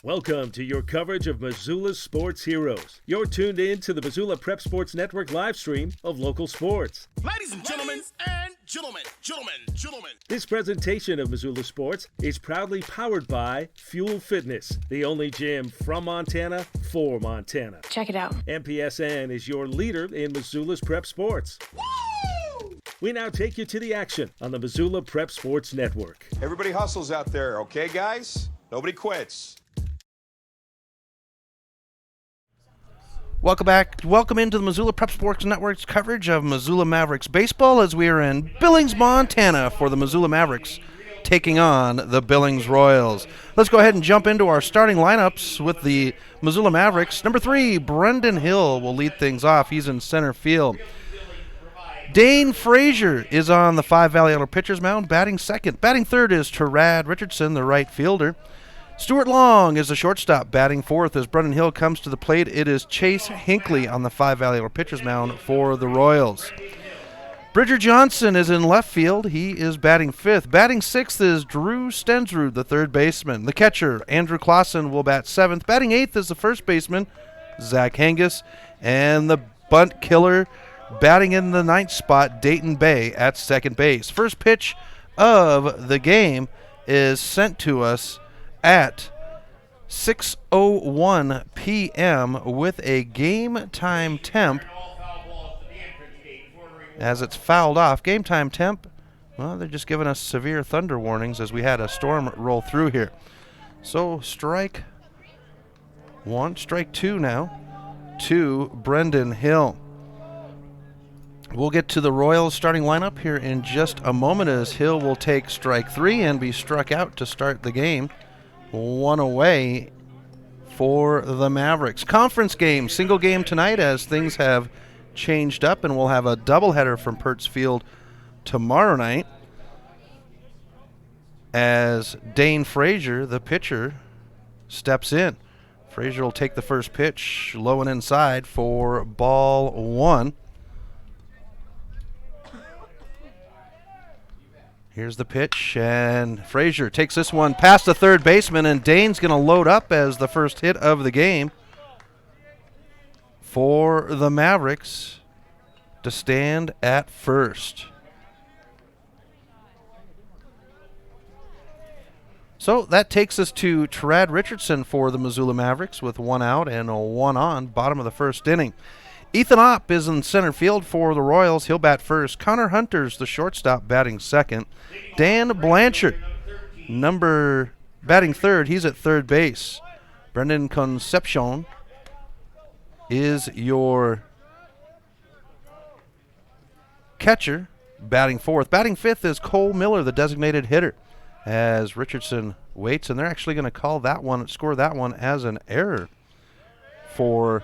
Welcome to your coverage of Missoula's sports heroes. You're tuned in to the Missoula Prep Sports Network live stream of local sports. Ladies and gentlemen, gentlemen. This presentation of Missoula Sports is proudly powered by Fuel Fitness, the only gym from Montana for Montana. Check it out. MPSN is your leader in Missoula's prep sports. Woo! We now take you to the action on the Missoula Prep Sports Network. Everybody hustles out there, okay, guys? Nobody quits. Welcome back. Welcome into the Missoula Prep Sports Network's coverage of Missoula Mavericks baseball as we are in Billings, Montana for the Missoula Mavericks taking on the Billings Royals. Let's go ahead and jump into our starting lineups with the Missoula Mavericks. Number 3, Brendan Hill will lead things off. He's in center field. Dane Frazier is on the 5 Valley Idol pitcher's mound, batting second. Batting third is Terad Richardson, the right fielder. Stuart Long is the shortstop, batting fourth. As Brendan Hill comes to the plate, it is Chase Hinckley on the 5 Valley Idol pitcher's mound for the Royals. Bridger Johnson is in left field. He is batting fifth. Batting sixth is Drew Stensrud, the third baseman. The catcher, Andrew Clausen, will bat seventh. Batting eighth is the first baseman, Zach Hengus. And the bunt killer, batting in the ninth spot, Dayton Bay at second base. First pitch of the game is sent to us at 6:01 p.m. with a game time temp. As it's fouled off, game time temp, well, they're just giving us severe thunder warnings as we had a storm roll through here. So strike one, strike two now to Brendan Hill. We'll get to the Royals starting lineup here in just a moment as Hill will take strike three and be struck out to start the game. One away for the Mavericks. Conference game, single game tonight as things have changed up, and we'll have a doubleheader from Pertz Field tomorrow night as Dane Frazier, the pitcher, steps in. Frazier will take the first pitch, low and inside for ball one. Here's the pitch, and Frazier takes this one past the third baseman, and Dane's going to load up as the first hit of the game for the Mavericks to stand at first. So that takes us to Terad Richardson for the Missoula Mavericks with one out and a one on, bottom of the first inning. Ethan Opp is in center field for the Royals. He'll bat first. Connor Hunter's the shortstop, batting second. Dan Blanchard, batting third. He's at third base. Brendan Concepcion is your catcher, batting fourth. Batting fifth is Cole Miller, the designated hitter, as Richardson waits, and they're actually going to score that one as an error for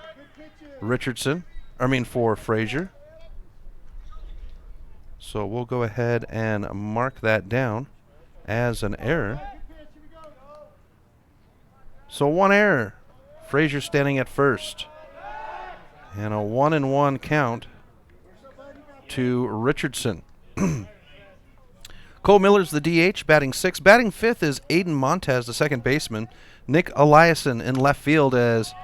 for Frazier. So we'll go ahead and mark that down as an error. So one error. Frazier standing at first. And a 1-1 count to Richardson. Cole Miller's the DH, batting sixth. Batting fifth is Aiden Montez, the second baseman. Nick Eliason in left field as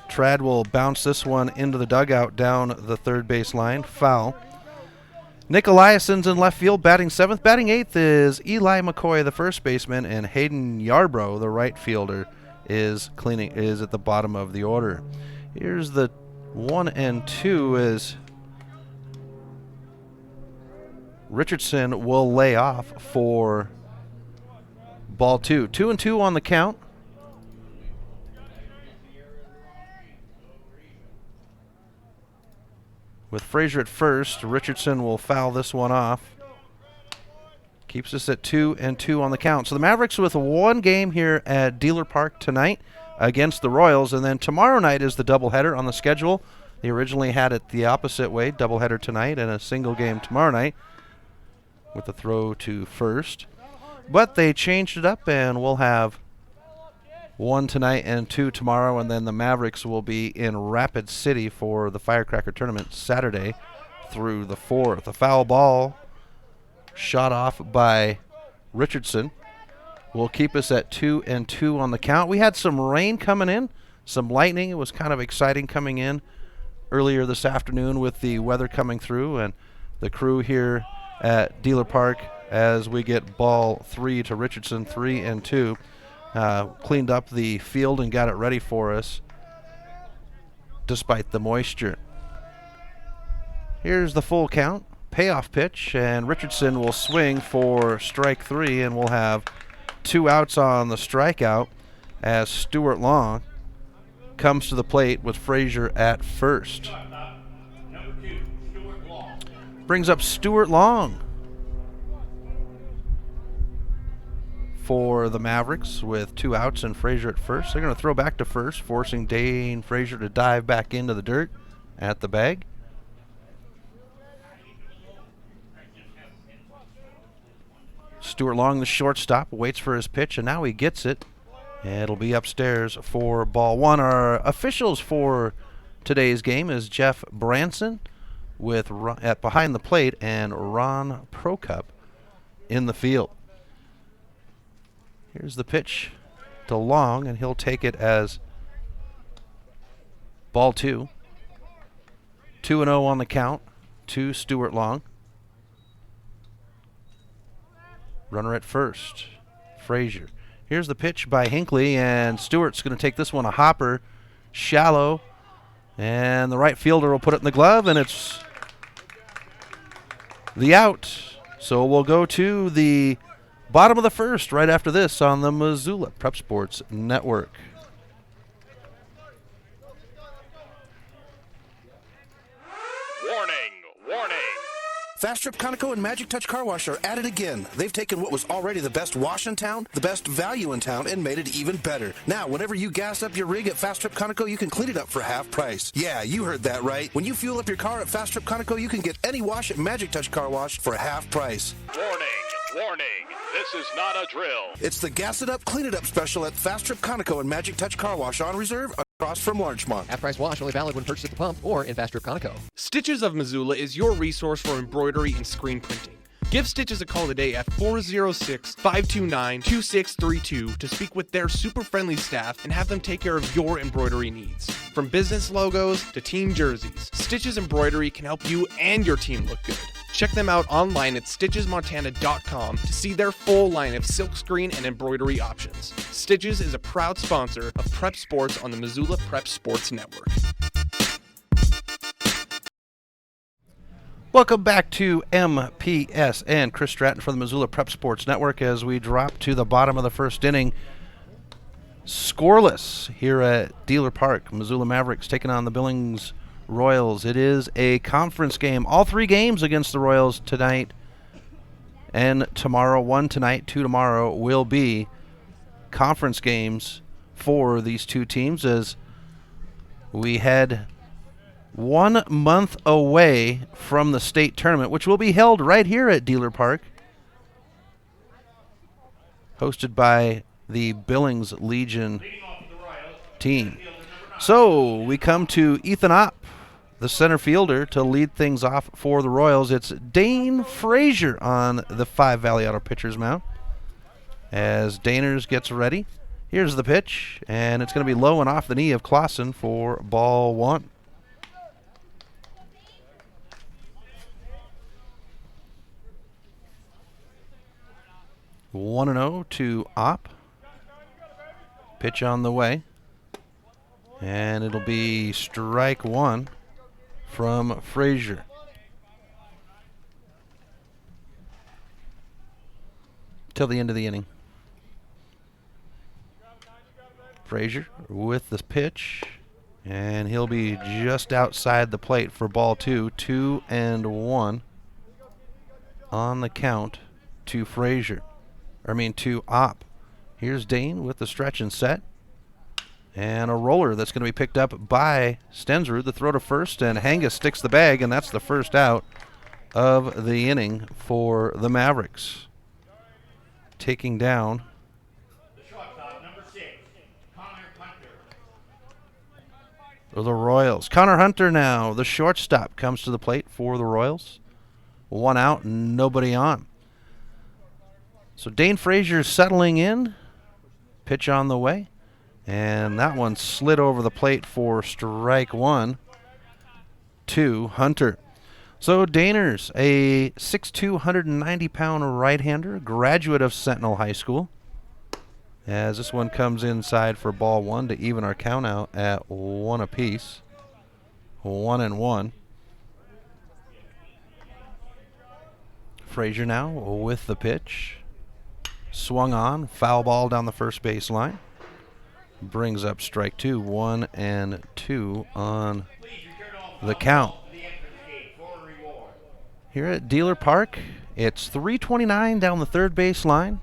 Trad will bounce this one into the dugout down the third base line. Foul. Nick Eliason's in left field, batting seventh. Batting eighth is Eli McCoy, the first baseman, and Hayden Yarbrough, the right fielder, is at the bottom of the order. Here's the 1 and 2 as Richardson will lay off for ball two. 2 and 2 on the count. With Frazier at first, Richardson will foul this one off. Keeps us at 2 and 2 on the count. So the Mavericks with one game here at Dealer Park tonight against the Royals, and then tomorrow night is the doubleheader on the schedule. They originally had it the opposite way, doubleheader tonight and a single game tomorrow night with a throw to first. But they changed it up, and we'll have 1 tonight and 2 tomorrow, and then the Mavericks will be in Rapid City for the Firecracker Tournament Saturday through the 4th. A foul ball shot off by Richardson will keep us at 2-2 on the count. We had some rain coming in, some lightning. It was kind of exciting coming in earlier this afternoon with the weather coming through, and the crew here at Dealer Park as we get ball 3 to Richardson, 3-2. Cleaned up the field and got it ready for us despite the moisture. Here's the full count. Payoff pitch, and Richardson will swing for strike 3, and we'll have 2 outs on the strikeout as Stuart Long comes to the plate with Frazier at first. Brings up Stuart Long for the Mavericks with 2 outs and Frazier at first. They're going to throw back to first, forcing Dane Frazier to dive back into the dirt at the bag. Stuart Long, the shortstop, waits for his pitch, and now he gets it. It'll be upstairs for ball 1. Our officials for today's game is Jeff Branson with at behind the plate and Ron Prokup in the field. Here's the pitch to Long, and he'll take it as ball 2. 2-0 on the count to Stuart Long. Runner at first, Frazier. Here's the pitch by Hinckley, and Stewart's going to take this one a hopper, shallow, and the right fielder will put it in the glove, and it's the out. So we'll go to the bottom of the first right after this on the Missoula Prep Sports Network. Warning, warning. Fast Trip Conoco and Magic Touch Car Wash are at it again. They've taken what was already the best wash in town, the best value in town, and made it even better. Now, whenever you gas up your rig at Fast Trip Conoco, you can clean it up for half price. Yeah, you heard that right. When you fuel up your car at Fast Trip Conoco, you can get any wash at Magic Touch Car Wash for half price. Warning, warning. This is not a drill. It's the Gas It Up, Clean It Up special at Fast Trip Conoco and Magic Touch Car Wash on reserve across from Larchmont. Half-price wash only valid when purchased at the pump or in Fast Trip Conoco. Stitches of Missoula is your resource for embroidery and screen printing. Give Stitches a call today at 406-529-2632 to speak with their super friendly staff and have them take care of your embroidery needs. From business logos to team jerseys, Stitches Embroidery can help you and your team look good. Check them out online at stitchesmontana.com to see their full line of silkscreen and embroidery options. Stitches is a proud sponsor of Prep Sports on the Missoula Prep Sports Network. Welcome back to MPSN. Chris Stratton for the Missoula Prep Sports Network as we drop to the bottom of the first inning. Scoreless here at Dealer Park. Missoula Mavericks taking on the Billings Royals. It is a conference game. All 3 games against the Royals tonight and tomorrow. 1 tonight, 2 tomorrow will be conference games for these 2 teams as we head 1 month away from the state tournament, which will be held right here at Dealer Park, hosted by the Billings Legion team. So we come to Ethan Opp, the center fielder, to lead things off for the Royals. It's Dane Frazier on the 5 Valley Auto pitcher's mound as Daners gets ready. Here's the pitch, and it's going to be low and off the knee of Clausen for ball 1. One and 0 to Opp. Pitch on the way. And it'll be strike 1 from Frazier. Till the end of the inning. Frazier with the pitch. And he'll be just outside the plate for ball 2. 2-1 on the count to Frazier. To Opp. Here's Dane with the stretch and set. And a roller that's going to be picked up by Stensrud. The throw to first, and Hangus sticks the bag, and that's the first out of the inning for the Mavericks. Taking down The shortstop, number 6, Connor Hunter. the Royals. Connor Hunter now, the shortstop, comes to the plate for the Royals. 1 out, nobody on. So Dane Frazier settling in. Pitch on the way. And that one slid over the plate for strike one to Hunter. So Daners, a 6'2", 190-pound right-hander, graduate of Sentinel High School. As this one comes inside for ball one to even our count out at 1 apiece. 1-1. Frazier now with the pitch. Swung on, foul ball down the first base line. Brings up strike two, 1-2 on the count. Here at Dealer Park, it's 329 down the third base line,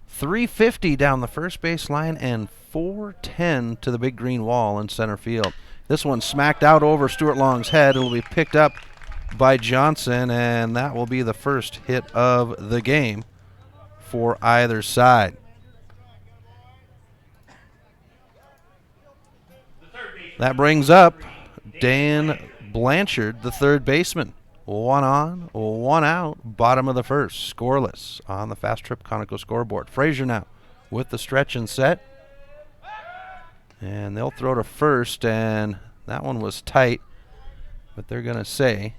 350 down the first base line, and 410 to the big green wall in center field. This one smacked out over Stuart Long's head. It'll be picked up by Johnson, and that will be the first hit of the game for either side. That brings up Dan Blanchard, the third baseman. 1 on, 1 out, bottom of the first, scoreless on the Fast Trip Conoco scoreboard. Frazier now with the stretch and set. And they'll throw to first, and that one was tight, but they're going to say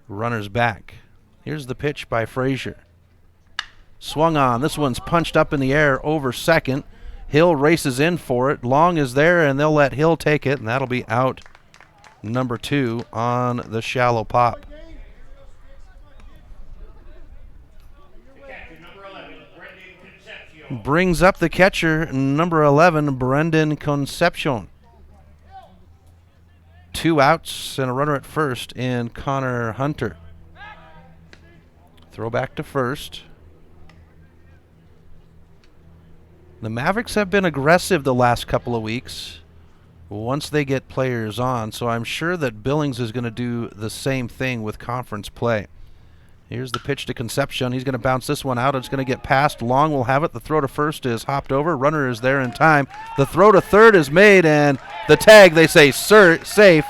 runners back. Here's the pitch by Frazier. Swung on. This one's punched up in the air over second. Hill races in for it. Long is there, and they'll let Hill take it, and that'll be out number 2 on the shallow pop. Brings up the catcher, number 11, Brendan Concepcion. 2 outs and a runner at first in Connor Hunter. Throw back to first. The Mavericks have been aggressive the last couple of weeks once they get players on, so I'm sure that Billings is going to do the same thing with conference play. Here's the pitch to Concepcion. He's going to bounce this one out. It's going to get past. Long will have it. The throw to first is hopped over. Runner is there in time. The throw to third is made, and the tag, they say, safe,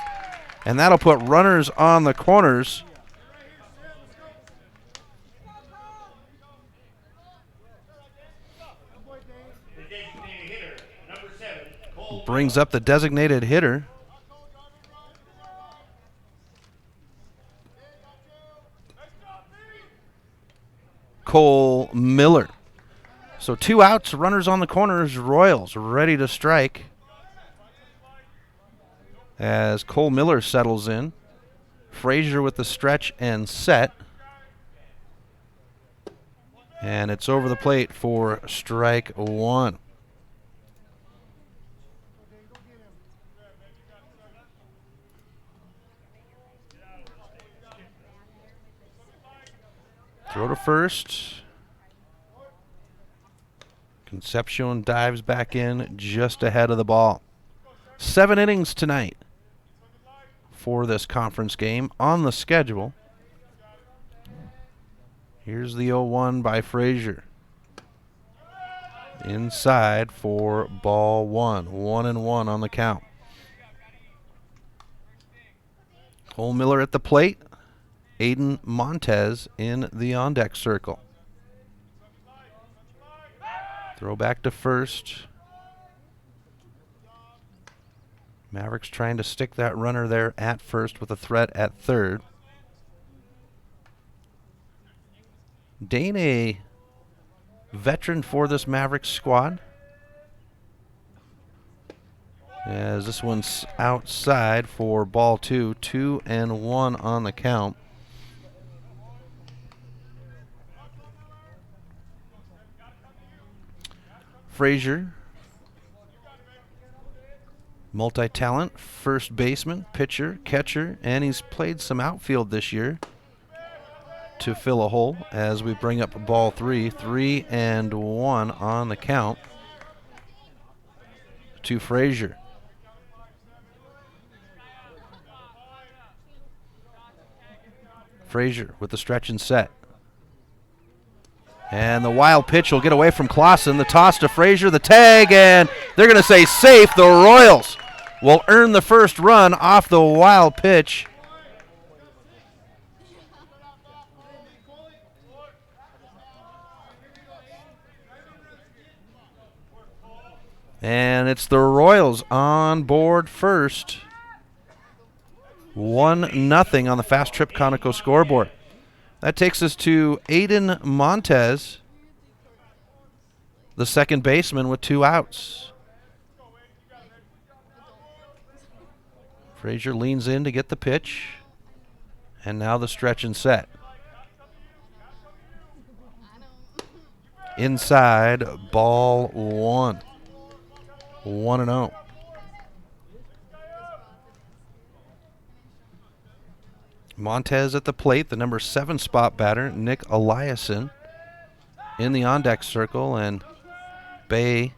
and that'll put runners on the corners. Brings up the designated hitter. Cole Miller. So 2 outs, runners on the corners. Royals ready to strike as Cole Miller settles in. Frazier with the stretch and set. And it's over the plate for strike one. Throw to first. Concepcion dives back in just ahead of the ball. 7 innings tonight for this conference game on the schedule. Here's the 0-1 by Frazier. Inside for ball one. 1-1 on the count. Cole Miller at the plate. Aiden Montez in the on-deck circle. Throw back to first. Mavericks trying to stick that runner there at first with a threat at third. Dane, a veteran for this Mavericks squad. As this one's outside for ball 2. 2-1 on the count. Frazier, multi-talent, first baseman, pitcher, catcher, and he's played some outfield this year to fill a hole as we bring up ball 3. 3-1 on the count to Frazier. Frazier with the stretch and set. And the wild pitch will get away from Clausen. The toss to Frazier, the tag, and they're going to say safe. The Royals will earn the first run off the wild pitch And it's the Royals on board first. 1-0 on the Fast Trip Conoco scoreboard. That takes us to Aiden Montez, the second baseman, with 2 outs. Frazier leans in to get the pitch. And now the stretch and set. Inside, ball 1. 1-0. Montez at the plate, the number 7 spot batter, Nick Eliason, in the on-deck circle, and Bay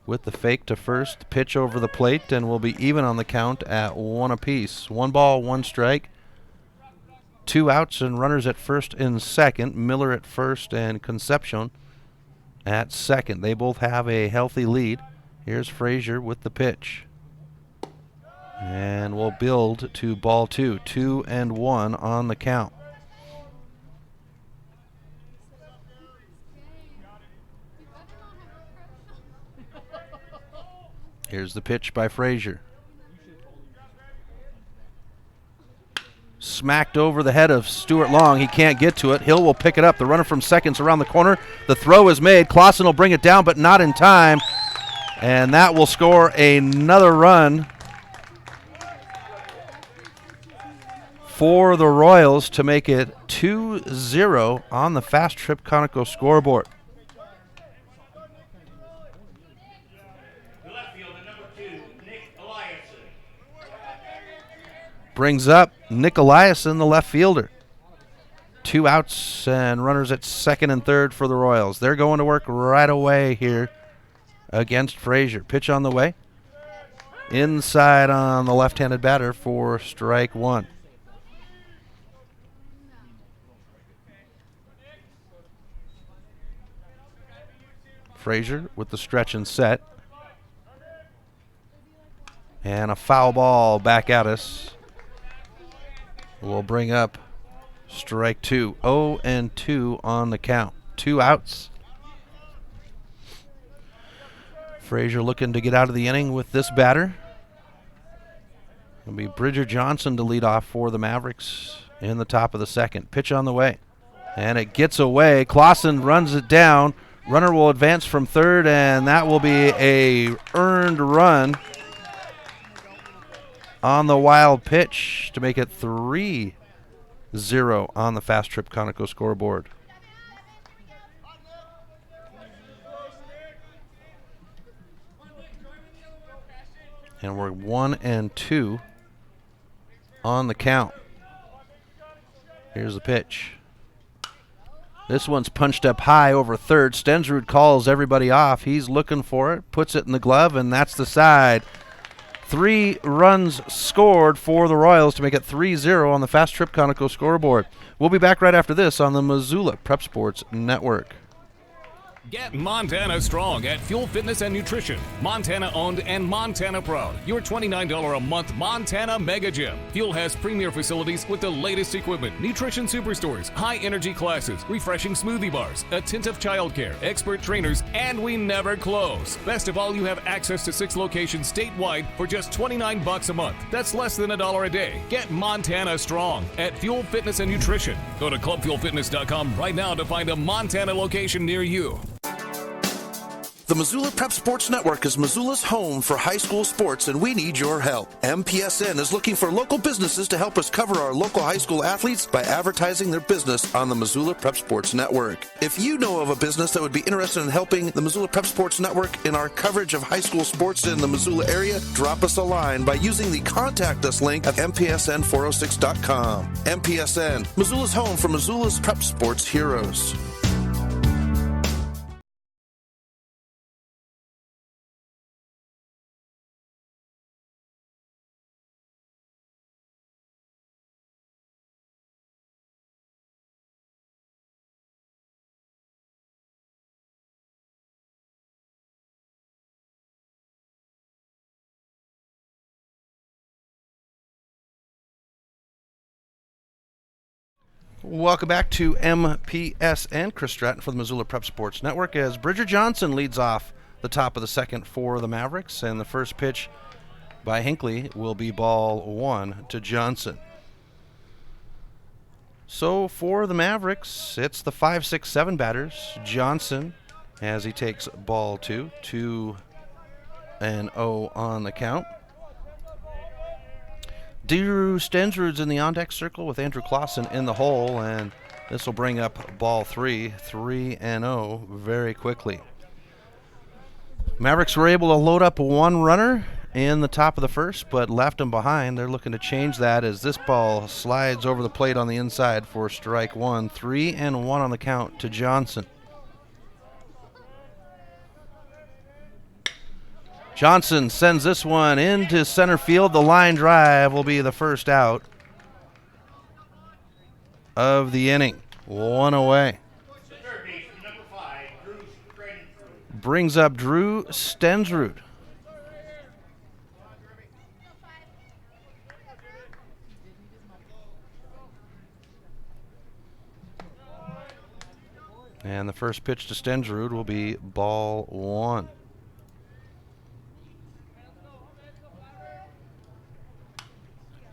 with the fake to first, pitch over the plate, and we'll be even on the count at 1 apiece. 1 ball, 1 strike. 2 outs and runners at first and second. Miller at first and Concepcion at second. They both have a healthy lead. Here's Frazier with the pitch. And we'll build to ball 2. 2-1 on the count. Here's the pitch by Frazier. Smacked over the head of Stuart Long. He can't get to it. Hill will pick it up. The runner from second's around the corner. The throw is made. Clausen will bring it down, but not in time. And that will score another run for the Royals to make it 2-0 on the Fast Trip Conoco scoreboard. Brings up Nick Eliason, the left fielder. 2 outs and runners at second and third for the Royals. They're going to work right away here against Frazier. Pitch on the way. Inside on the left-handed batter for strike 1. Frazier with the stretch and set. And a foul ball back at us. We'll bring up strike 2. 0-2 on the count. 2 outs. Frazier looking to get out of the inning with this batter. It'll be Bridger Johnson to lead off for the Mavericks in the top of the second. Pitch on the way. And it gets away. Clausen runs it down. Runner will advance from third, and that will be a earned run on the wild pitch to make it 3-0 on the Fast Trip Conoco scoreboard. And we're 1-2 on the count. Here's the pitch. This one's punched up high over third. Stensrud calls everybody off. He's looking for it, puts it in the glove, and that's the side. 3 runs scored for the Royals to make it 3-0 on the Fast Trip Conoco scoreboard. We'll be back right after this on the Missoula Prep Sports Network. Get Montana strong at Fuel Fitness and Nutrition. Montana owned and Montana proud. Your $29 a month Montana Mega Gym. Fuel has premier facilities with the latest equipment, nutrition superstores, high energy classes, refreshing smoothie bars, attentive childcare, expert trainers, and we never close. Best of all, you have access to 6 locations statewide for just $29 a month. That's less than $1 a day. Get Montana strong at Fuel Fitness and Nutrition. Go to clubfuelfitness.com right now to find a Montana location near you. The Missoula Prep Sports Network is Missoula's home for high school sports, and we need your help. MPSN is looking for local businesses to help us cover our local high school athletes by advertising their business on the Missoula Prep Sports Network. If you know of a business that would be interested in helping the Missoula Prep Sports Network in our coverage of high school sports in the Missoula area, drop us a line by using the Contact Us link at MPSN406.com. MPSN, Missoula's home for Missoula's Prep Sports heroes. Welcome back to MPSN. Chris Stratton for the Missoula Prep Sports Network as Bridger Johnson leads off the top of the second for the Mavericks, and the first pitch by Hinckley will be ball 1 to Johnson. So for the Mavericks, it's the 5, 6, 7 batters. Johnson, as he takes ball 2, 2-0 on the count. Drew Stensrud's in the on-deck circle with Andrew Clausen in the hole, and this will bring up ball 3, 3-0 very quickly. Mavericks were able to load up one runner in the top of the first, but left him behind. They're looking to change that as this ball slides over the plate on the inside for strike 1. 3-1 on the count to Johnson. Johnson sends this one into center field. The line drive will be the first out of the inning. 1 away. Brings up Drew Stensrud. And the first pitch to Stensrud will be ball 1.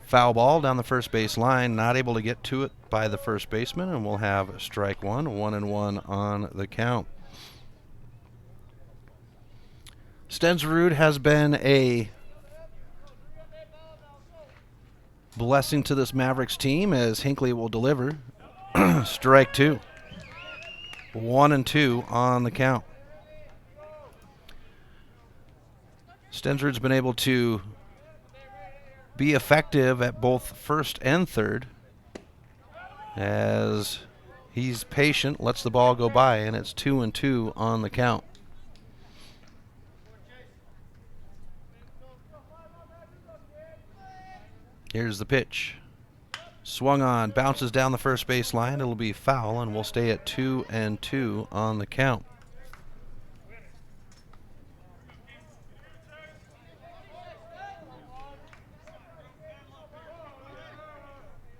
Foul ball down the first base line, not able to get to it by the first baseman, and we'll have strike 1, 1-1 on the count. Stensrud has been a blessing to this Mavericks team as Hinckley will deliver. Strike 2. 1-2 on the count. Stensrud's been able to be effective at both first and third as he's patient, lets the ball go by, and it's 2-2 on the count. Here's the pitch. Swung on, bounces down the first base line. It'll be foul, and we'll stay at 2-2 on the count.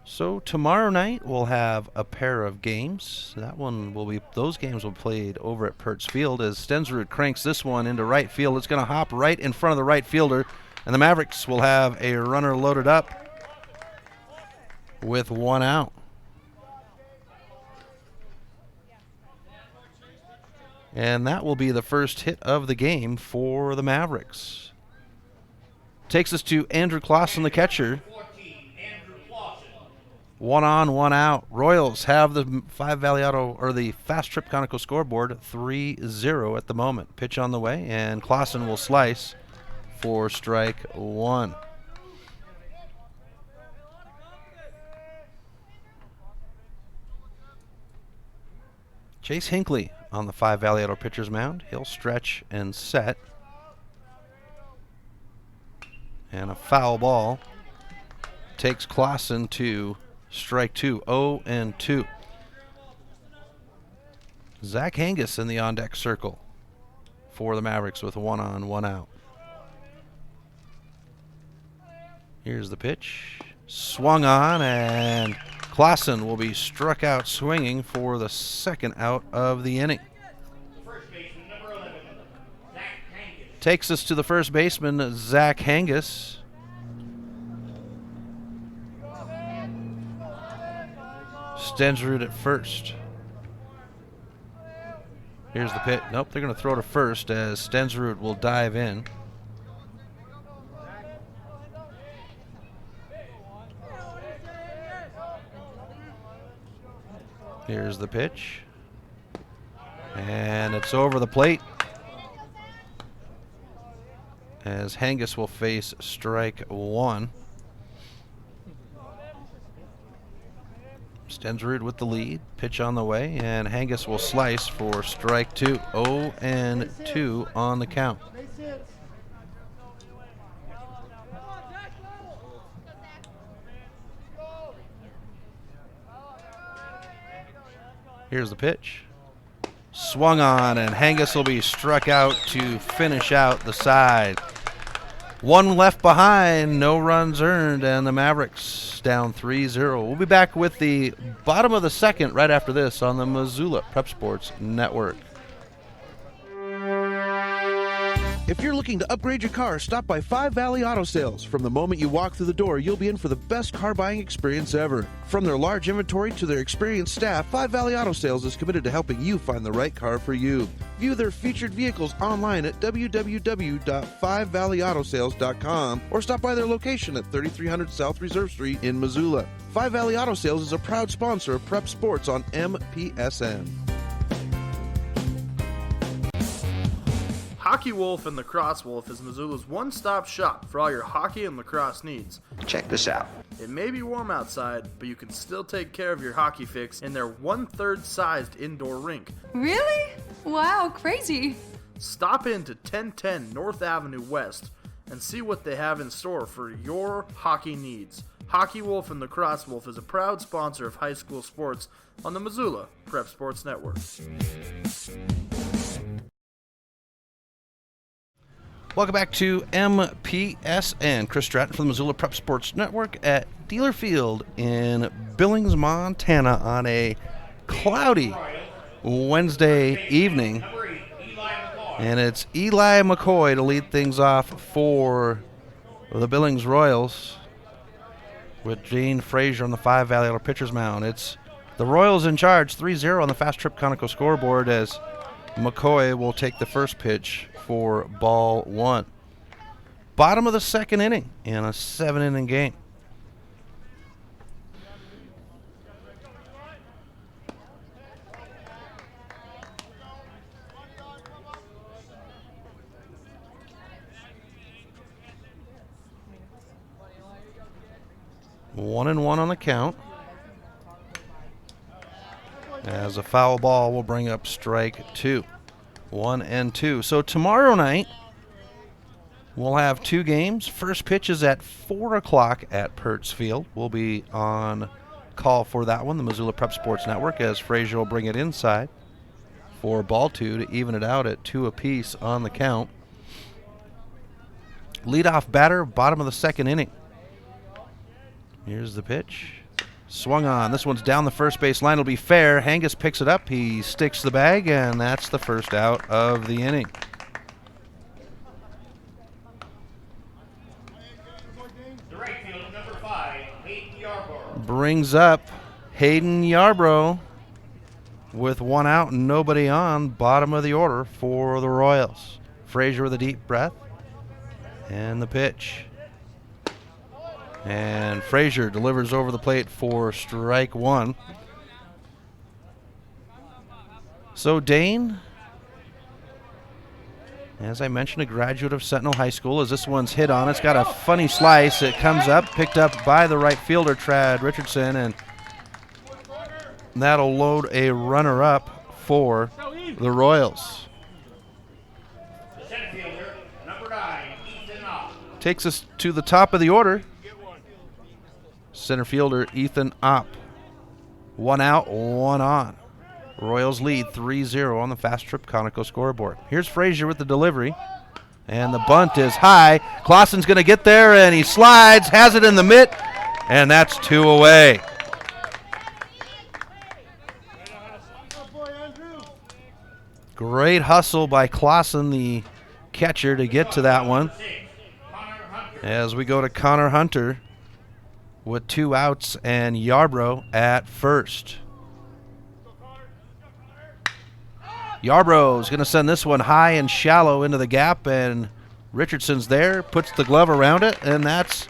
So tomorrow night we'll have a pair of games. Those games will be played over at Pertz Field as Stensrud cranks this one into right field. It's going to hop right in front of the right fielder, and the Mavericks will have a runner loaded up with 1 out. And that will be the first hit of the game for the Mavericks. Takes us to Andrew Clausen, the catcher. 1 on, 1 out. Royals have the the Fast Trip Conoco scoreboard 3-0 at the moment. Pitch on the way, and Clausen will slice for strike 1. Chase Hinckley on the 5 Valley Auto pitcher's mound. He'll stretch and set. And a foul ball takes Clausen to strike 2, 0-2. Zach Hangus in the on-deck circle for the Mavericks with 1 on, 1 out. Here's the pitch. Swung on, and Clausen will be struck out swinging for the second out of the inning. Takes us to the first baseman, Zach Hangus. Stensrud at first. Here's the pitch. Nope, they're going to throw to first as Stensrud will dive in. Here's the pitch. And it's over the plate as Hangus will face strike 1. Stensrud with the lead. Pitch on the way, and Hangus will slice for strike 2. 0-2 on the count. Here's the pitch. Swung on, and Hangus will be struck out to finish out the side. 1 left behind, no runs earned, and the Mavericks down 3-0. We'll be back with the bottom of the second right after this on the Missoula Prep Sports Network. If you're looking to upgrade your car, stop by Five Valley Auto Sales. From the moment you walk through the door, you'll be in for the best car buying experience ever. From their large inventory to their experienced staff, Five Valley Auto Sales is committed to helping you find the right car for you. View their featured vehicles online at www.5valleyautosales.com or stop by their location at 3300 South Reserve Street in Missoula. Five Valley Auto Sales is a proud sponsor of Prep Sports on MPSN. Hockey Wolf and Lacrosse Wolf is Missoula's one-stop shop for all your hockey and lacrosse needs. Check this out. It may be warm outside, but you can still take care of your hockey fix in their 1/3 sized indoor rink. Really? Wow, crazy. Stop into 1010 North Avenue West and see what they have in store for your hockey needs. Hockey Wolf and Lacrosse Wolf is a proud sponsor of high school sports on the Missoula Prep Sports Network. Welcome back to MPSN. Chris Stratton from the Missoula Prep Sports Network at Dealer Field in Billings, Montana on a cloudy Wednesday evening. And it's Eli McCoy to lead things off for the Billings Royals with Gene Frazier on the Five Valley Auto pitcher's mound. It's the Royals in charge, 3-0 on the Fast Trip Conoco scoreboard as McCoy will take the first pitch for ball one. Bottom of the second inning in a 7-inning game. One and one on the count. As a foul ball will bring up strike two. 1-2. So tomorrow night, we'll have two games. First pitch is at 4 o'clock at Pertz Field. We'll be on call for that one, the Missoula Prep Sports Network, as Frazier will bring it inside for ball two to even it out at 2 apiece on the count. Leadoff batter, bottom of the second inning. Here's the pitch. Swung on. This one's down the first base line. It'll be fair. Hangus picks it up. He sticks the bag, and that's the first out of the inning. The right fielder, number 5, Hayden Yarborough. Brings up Hayden Yarborough with one out and nobody on. Bottom of the order for the Royals. Frazier with a deep breath. And the pitch. And Frazier delivers over the plate for strike one. So Dane, as I mentioned, a graduate of Sentinel High School, as this one's hit on. It's got a funny slice. It comes up, picked up by the right fielder, Trad Richardson, and that'll load a runner up for the Royals. The center fielder, number 9, Ethan Opp. Takes us to the top of the order. Center fielder Ethan Opp. One out, one on. Royals lead 3-0 on the Fast Trip Conoco scoreboard. Here's Frazier with the delivery. And the bunt is high. Clausen's going to get there, and he slides, has it in the mitt, and that's 2 away. Great hustle by Clausen, the catcher, to get to that one. As we go to Connor Hunter with 2 outs and Yarborough at first. Yarbrough's going to send this one high and shallow into the gap, and Richardson's there, puts the glove around it, and that's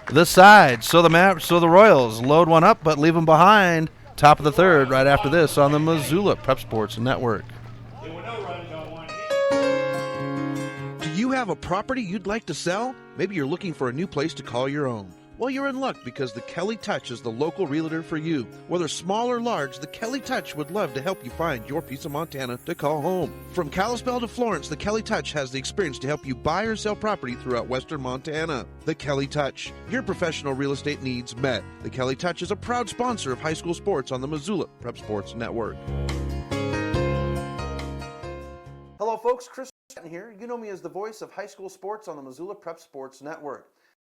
the side. So the Royals load one up, but leave them behind. Top of the third right after this on the Missoula Prep Sports Network. Do you have a property you'd like to sell? Maybe you're looking for a new place to call your own. Well, you're in luck because the Kelly Touch is the local realtor for you. Whether small or large, the Kelly Touch would love to help you find your piece of Montana to call home. From Kalispell to Florence, the Kelly Touch has the experience to help you buy or sell property throughout western Montana. The Kelly Touch, your professional real estate needs met. The Kelly Touch is a proud sponsor of high school sports on the Missoula Prep Sports Network. Hello, folks. Chris here. You know me as the voice of high school sports on the Missoula Prep Sports Network.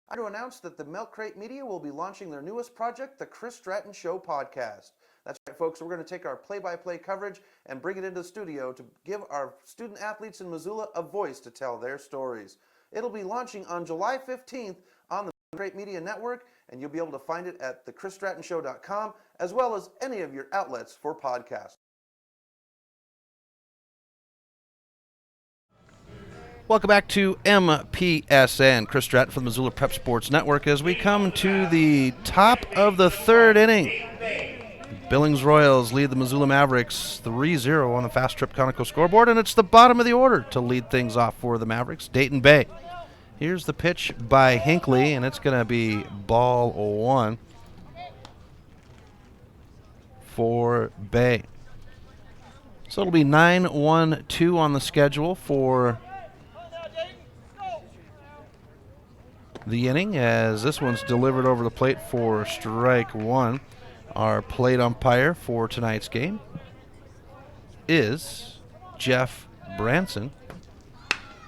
I want to announce that the Milk Crate Media will be launching their newest project, the Chris Stratton Show podcast. That's right, folks. We're going to take our play-by-play coverage and bring it into the studio to give our student athletes in Missoula a voice to tell their stories. It'll be launching on July 15th on the Great Media Network, and you'll be able to find it at thechrisstrattonshow.com, as well as any of your outlets for podcasts. Welcome back to MPSN. Chris Stratton from the Missoula Prep Sports Network as we come to the top of the third inning. Billings Royals lead the Missoula Mavericks 3-0 on the Fast Trip Conoco scoreboard, and it's the bottom of the order to lead things off for the Mavericks, Dayton Bay. Here's the pitch by Hinckley, and it's going to be ball one for Bay. So it'll be 9-1-2 on the schedule for the inning, as this one's delivered over the plate for strike one. Our plate umpire for tonight's game is Jeff Branson.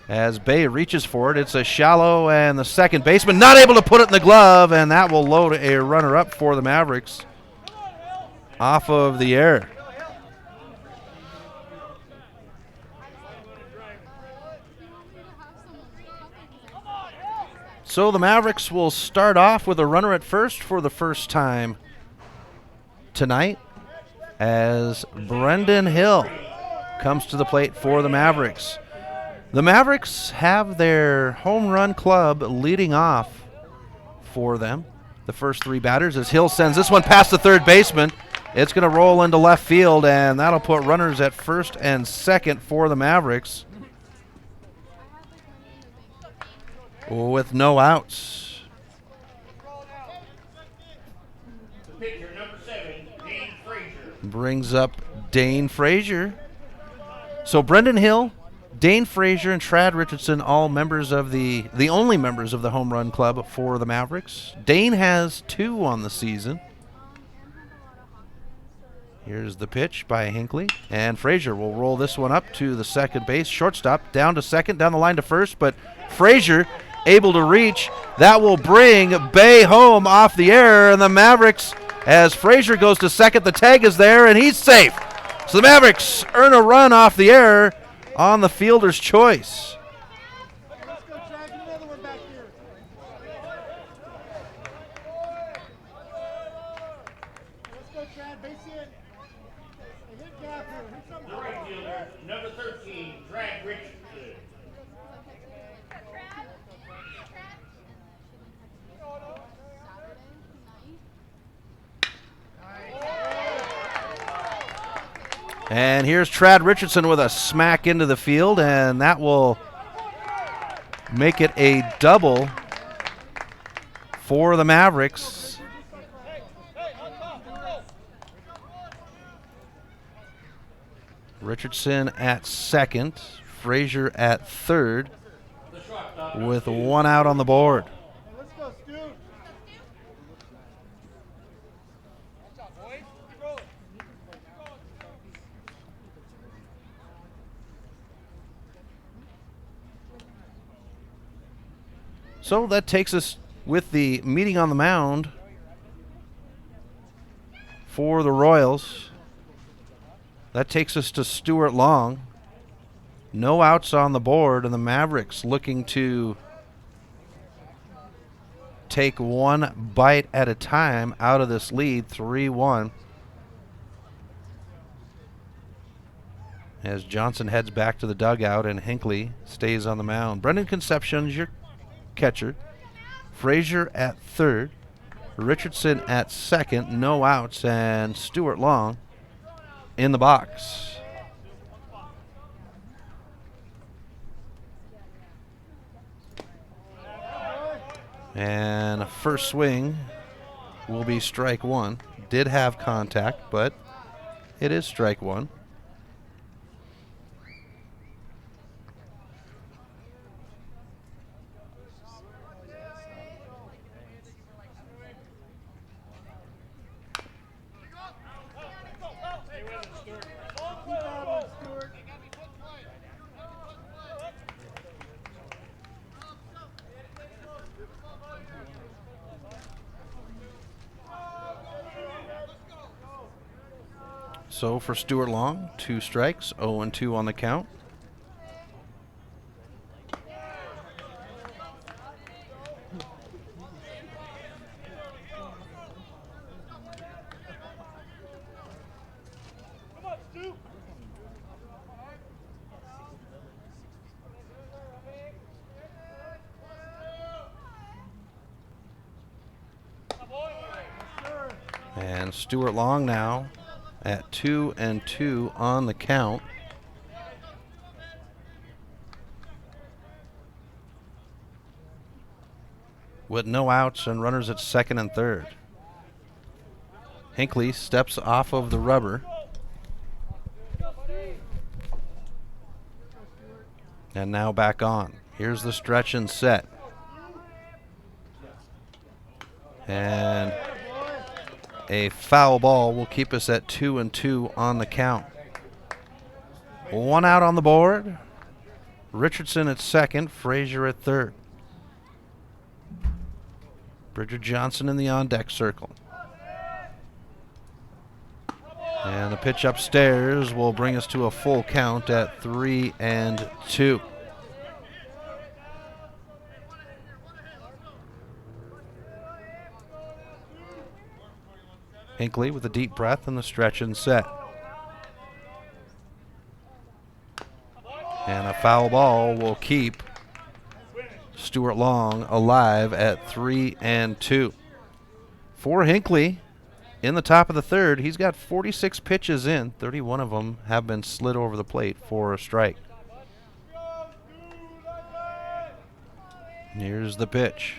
As Bay reaches for it, it's a shallow, and the second baseman not able to put it in the glove, and that will load a runner up for the Mavericks off of the air. So the Mavericks will start off with a runner at first for the first time tonight, as Brendan Hill comes to the plate for the Mavericks. The Mavericks have their home run club leading off for them. The first three batters, as Hill sends this one past the third baseman. It's going to roll into left field, and that'll put runners at first and second for the Mavericks with no outs. Pitcher number 7, Dane Frazier. Brings up Dane Frazier. So Brendan Hill, Dane Frazier, and Trad Richardson, all members of the only members of the home run club for the Mavericks. Dane has 2 on the season. Here's the pitch by Hinckley, and Frazier will roll this one up to the second base. Shortstop down to second, down the line to first, but Frazier able to reach. That will bring Bay home off the air, and the Mavericks, as Frazier goes to second, the tag is there, and he's safe. So the Mavericks earn a run off the air on the fielder's choice. The right fielder, number 13, Drag Richardson. And here's Trad Richardson with a smack into the field, and that will make it a double for the Mavericks. Richardson at second, Frazier at third, with 1 out on the board. So that takes us, with the meeting on the mound for the Royals, that takes us to Stuart Long. No outs on the board, and the Mavericks looking to take one bite at a time out of this lead, 3-1. As Johnson heads back to the dugout and Hinckley stays on the mound. Brendan Concepcion's your catcher. Frazier at third, Richardson at second, no outs, and Stuart Long in the box. And first swing will be strike one. Did have contact, but it is strike one. So for Stuart Long, 2 strikes, 0-2 on the count. And Stuart Long now at 2-2 on the count. With no outs and runners at second and third. Hinckley steps off of the rubber. And now back on. Here's the stretch and set. And a foul ball will keep us at 2-2 on the count. 1 out on the board. Richardson at second, Frazier at third. Bridger Johnson in the on-deck circle. And the pitch upstairs will bring us to a full count at 3-2. Hinckley with a deep breath and the stretch and set. And a foul ball will keep Stuart Long alive at 3-2. For Hinckley, in the top of the third, he's got 46 pitches in. 31 of them have been slid over the plate for a strike. Here's the pitch.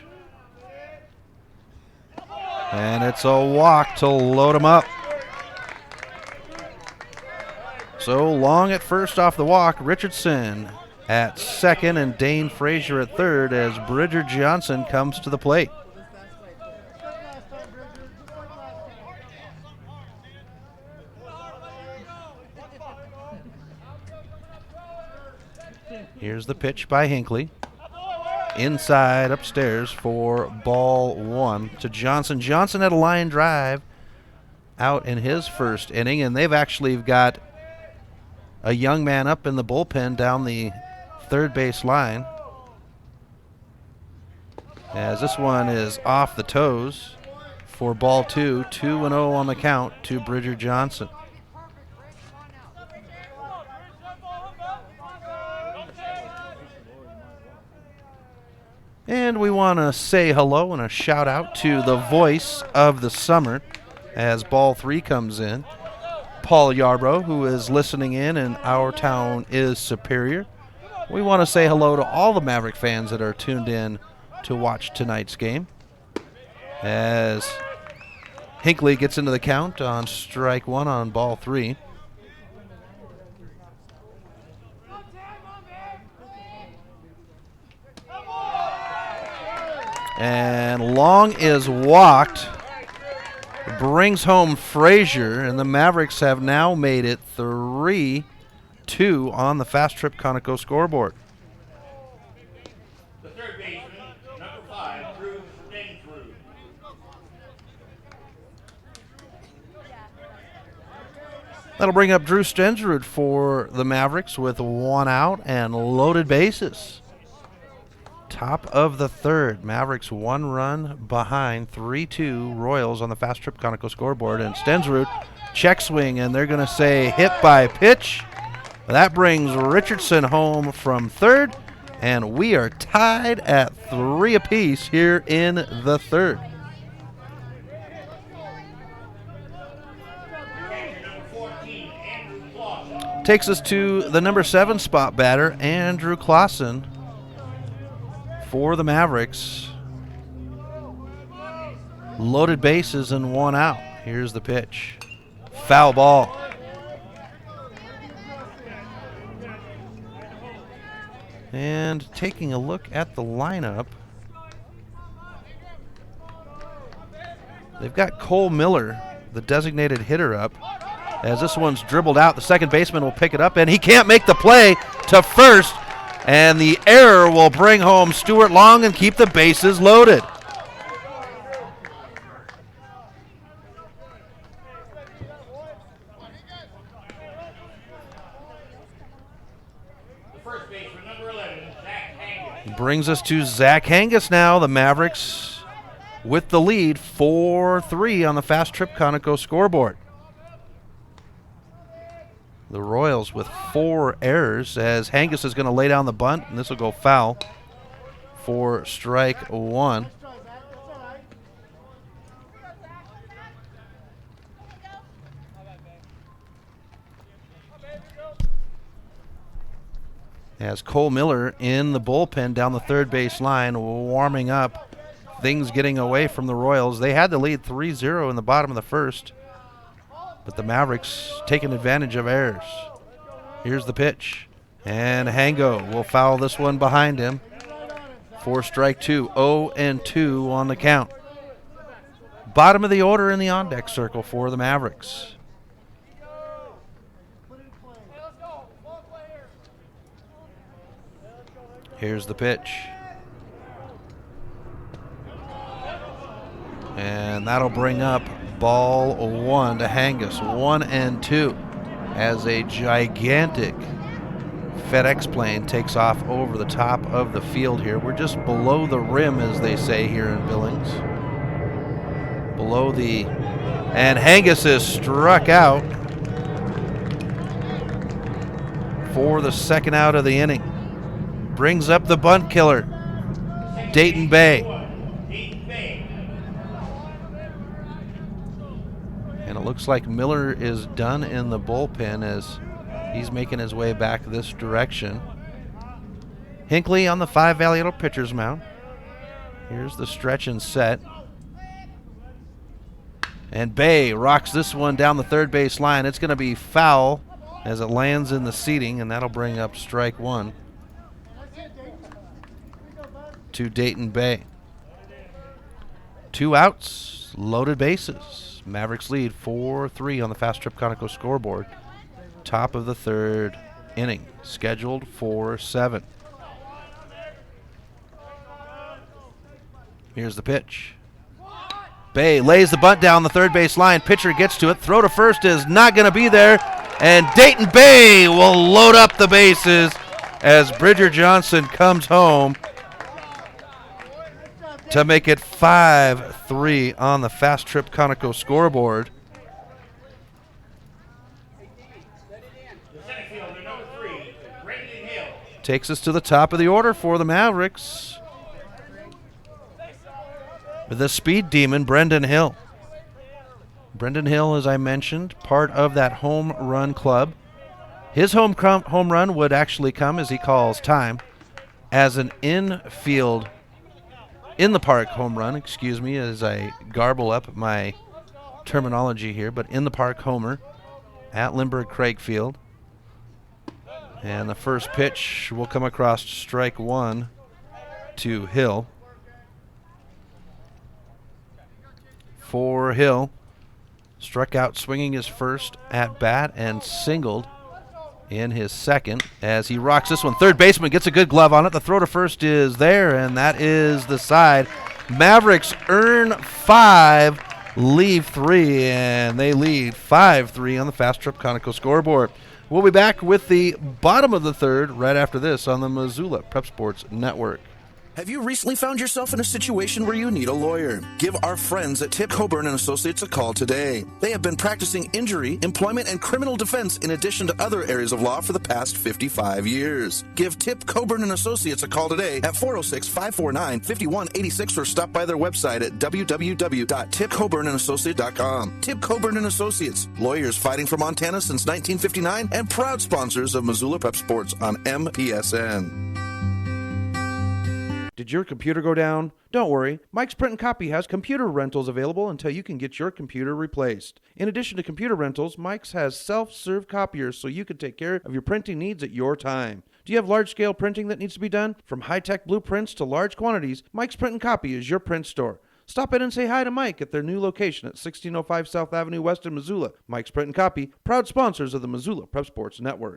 And it's a walk to load him up. So Long at first off the walk, Richardson at second, and Dane Frazier at third as Bridger Johnson comes to the plate. Here's the pitch by Hinckley. Inside upstairs for ball 1 to Johnson. Johnson had a line drive out in his first inning, and they've actually got a young man up in the bullpen down the third base line. As this one is off the toes for ball 2, 2-0 on the count to Bridger Johnson. And we want to say hello and a shout out to the voice of the summer as ball 3 comes in. Paul Yarbrough, who is listening in Our Town is Superior. We want to say hello to all the Maverick fans that are tuned in to watch tonight's game. As Hinckley gets into the count on strike 1 on ball 3. And Long is walked, brings home Frazier, and the Mavericks have now made it 3-2 on the Fast Trip Conoco scoreboard. The third baseman, number 5, Drew Stensrud. That'll bring up Drew Stensrud for the Mavericks with 1 out and loaded bases. Top of the third, Mavericks 1 run behind, 3-2 Royals on the Fast Trip Conoco scoreboard. And Stensrud check swing, and they're going to say hit by pitch. That brings Richardson home from third, and we are tied at 3 apiece here in the third. Takes us to the number 7 spot batter, Andrew Clausen, for the Mavericks. Loaded bases and 1 out. Here's the pitch. Foul ball. And taking a look at the lineup, they've got Cole Miller, the designated hitter, up. As this one's dribbled out, the second baseman will pick it up, and he can't make the play to first. And the error will bring home Stuart Long and keep the bases loaded. baseman, number 11, Zach Hangus. Brings us to Zach Hangus now. The Mavericks with the lead, 4-3 on the Fast Trip Conoco scoreboard. The Royals with 4 errors as Hangus is going to lay down the bunt, and this will go foul for strike 1. As Cole Miller in the bullpen down the third base line, warming up, things getting away from the Royals. They had the lead 3-0 in the bottom of the first, but the Mavericks taking advantage of errors. Here's the pitch, and Hango will foul this one behind him for strike 2. 0-2 on the count. Bottom of the order in the on-deck circle for the Mavericks. Here's the pitch. And that'll bring up ball 1 to Hangus. 1-2 as a gigantic FedEx plane takes off over the top of the field here. We're just below the rim, as they say here in Billings. Below the... And Hangus is struck out for the second out of the inning. Brings up the bunt killer, Dayton Bay. And it looks like Miller is done in the bullpen as he's making his way back this direction. Hinckley on the 5 Valley pitcher's mound. Here's the stretch and set. And Bay rocks this one down the third base line. It's going to be foul as it lands in the seating, and that'll bring up strike 1. To Dayton Bay. 2 outs, loaded bases. Mavericks lead 4-3 on the Fast Trip Conoco scoreboard. Top of the third inning, scheduled for 7. Here's the pitch. Bay lays the bunt down the third base line. Pitcher gets to it. Throw to first is not going to be there. And Dayton Bay will load up the bases as Bridger Johnson comes home to make it 5-3 on the Fast Trip Conoco scoreboard. Takes us to the top of the order for the Mavericks. The speed demon, Brendan Hill. Brendan Hill, as I mentioned, part of that home run club. His home run would actually come, as he calls time, as an in the park home run, excuse me, as I garble up my terminology here, but in the park homer at Lindbergh Craig Field. And the first pitch will come across strike 1 to Hill. For Hill, struck out swinging his first at bat and singled in his second as he rocks this one. Third baseman gets a good glove on it. The throw to first is there, and that is the side. Mavericks earn 5, leave 3, and they lead 5-3 on the Fast Trip Conoco scoreboard. We'll be back with the bottom of the third right after this on the Missoula Prep Sports Network. Have you recently found yourself in a situation where you need a lawyer? Give our friends at Tip Coburn & Associates a call today. They have been practicing injury, employment, and criminal defense in addition to other areas of law for the past 55 years. Give Tip Coburn & Associates a call today at 406-549-5186 or stop by their website at www.tipcoburnandassociates.com. Tip Coburn & Associates, lawyers fighting for Montana since 1959 and proud sponsors of Missoula Prep Sports on MPSN. Did your computer go down? Don't worry. Mike's Print and Copy has computer rentals available until you can get your computer replaced. In addition to computer rentals, Mike's has self-serve copiers so you can take care of your printing needs at your time. Do you have large-scale printing that needs to be done? From high-tech blueprints to large quantities, Mike's Print and Copy is your print store. Stop in and say hi to Mike at their new location at 1605 South Avenue West in Missoula. Mike's Print and Copy, proud sponsors of the Missoula Prep Sports Network.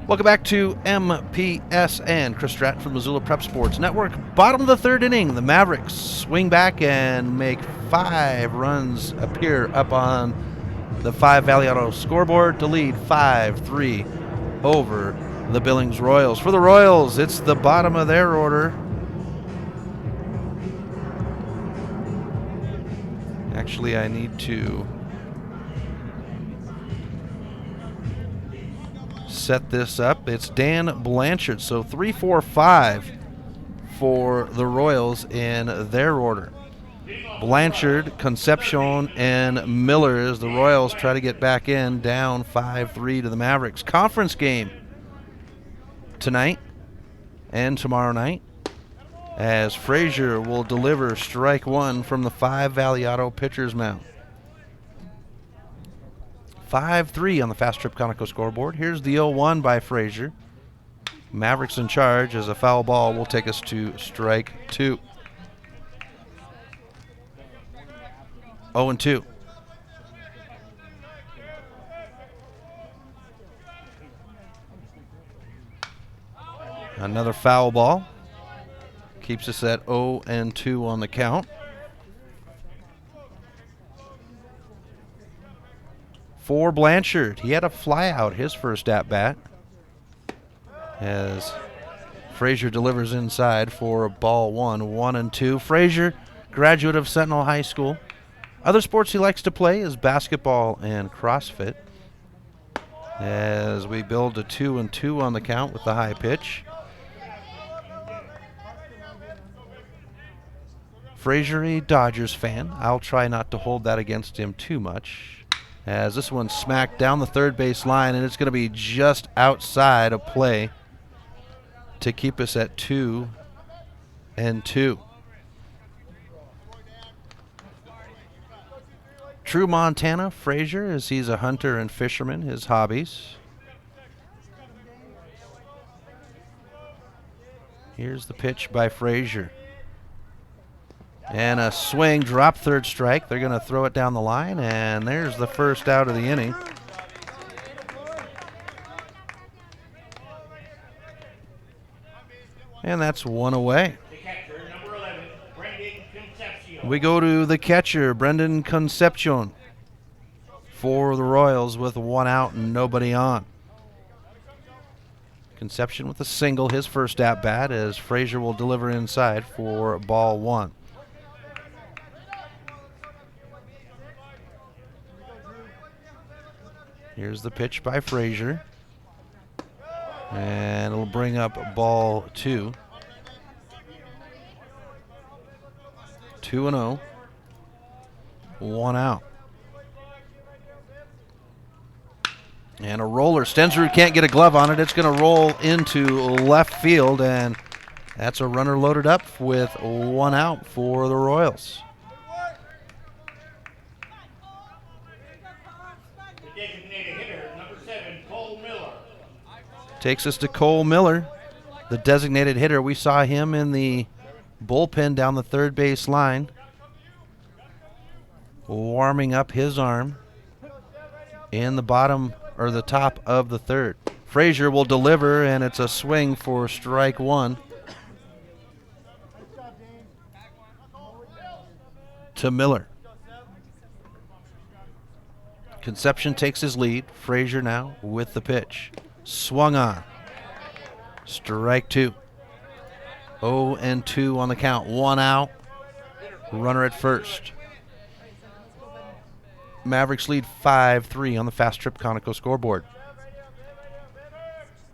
Welcome back to MPSN. Chris Stratton from Missoula Prep Sports Network. Bottom of the third inning, the Mavericks swing back and make 5 runs appear up on the 5 Valley Auto scoreboard to lead 5-3 over the Billings Royals. For the Royals, it's the bottom of their order. Actually, I need to set this up. It's Dan Blanchard, so 3, 4, 5 for the Royals in their order. Blanchard, Concepcion, and Miller as the Royals try to get back in, down 5-3 to the Mavericks. Conference game tonight and tomorrow night, as Frazier will deliver strike one from the 5 Valiato pitcher's mound. 5-3 on the Fast Trip Conoco scoreboard. Here's the 0-1 by Frazier. Mavericks in charge as a foul ball will take us to strike 2. 0-2. Another foul ball. Keeps us at 0-2 on the count. For Blanchard, he had a fly out his first at bat, as Frazier delivers inside for ball 1, 1-2. Frazier, graduate of Sentinel High School. Other sports he likes to play is basketball and CrossFit. As we build a 2-2 on the count with the high pitch. Frazier, a Dodgers fan. I'll try not to hold that against him too much, as this one smacked down the third base line, and it's going to be just outside of play to keep us at 2-2. True Montana, Frazier, as he's a hunter and fisherman, his hobbies. Here's the pitch by Frazier. And a swing, drop, third strike. They're going to throw it down the line, and there's the first out of the inning. And that's one away. We go to the catcher, Brendan Concepcion, for the Royals with 1 out and nobody on. Concepcion with a single, his first at bat, as Frazier will deliver inside for ball 1. Here's the pitch by Frazier, and it'll bring up ball 2. 2-0, 1 out. And a roller. Stensrud can't get a glove on it. It's going to roll into left field, and that's a runner loaded up with 1 out for the Royals. The designated hitter, number 7, Cole Miller. Takes us to Cole Miller, the designated hitter. We saw him in the bullpen down the third base line, warming up his arm in the bottom or the top of the third. Frazier will deliver, and it's a swing for strike 1 to Miller. Concepcion takes his lead. Frazier now with the pitch. Swung on. Strike 2. 0-2 on the count. 1 out. Runner at first. Mavericks lead 5-3 on the Fast Trip Conoco scoreboard.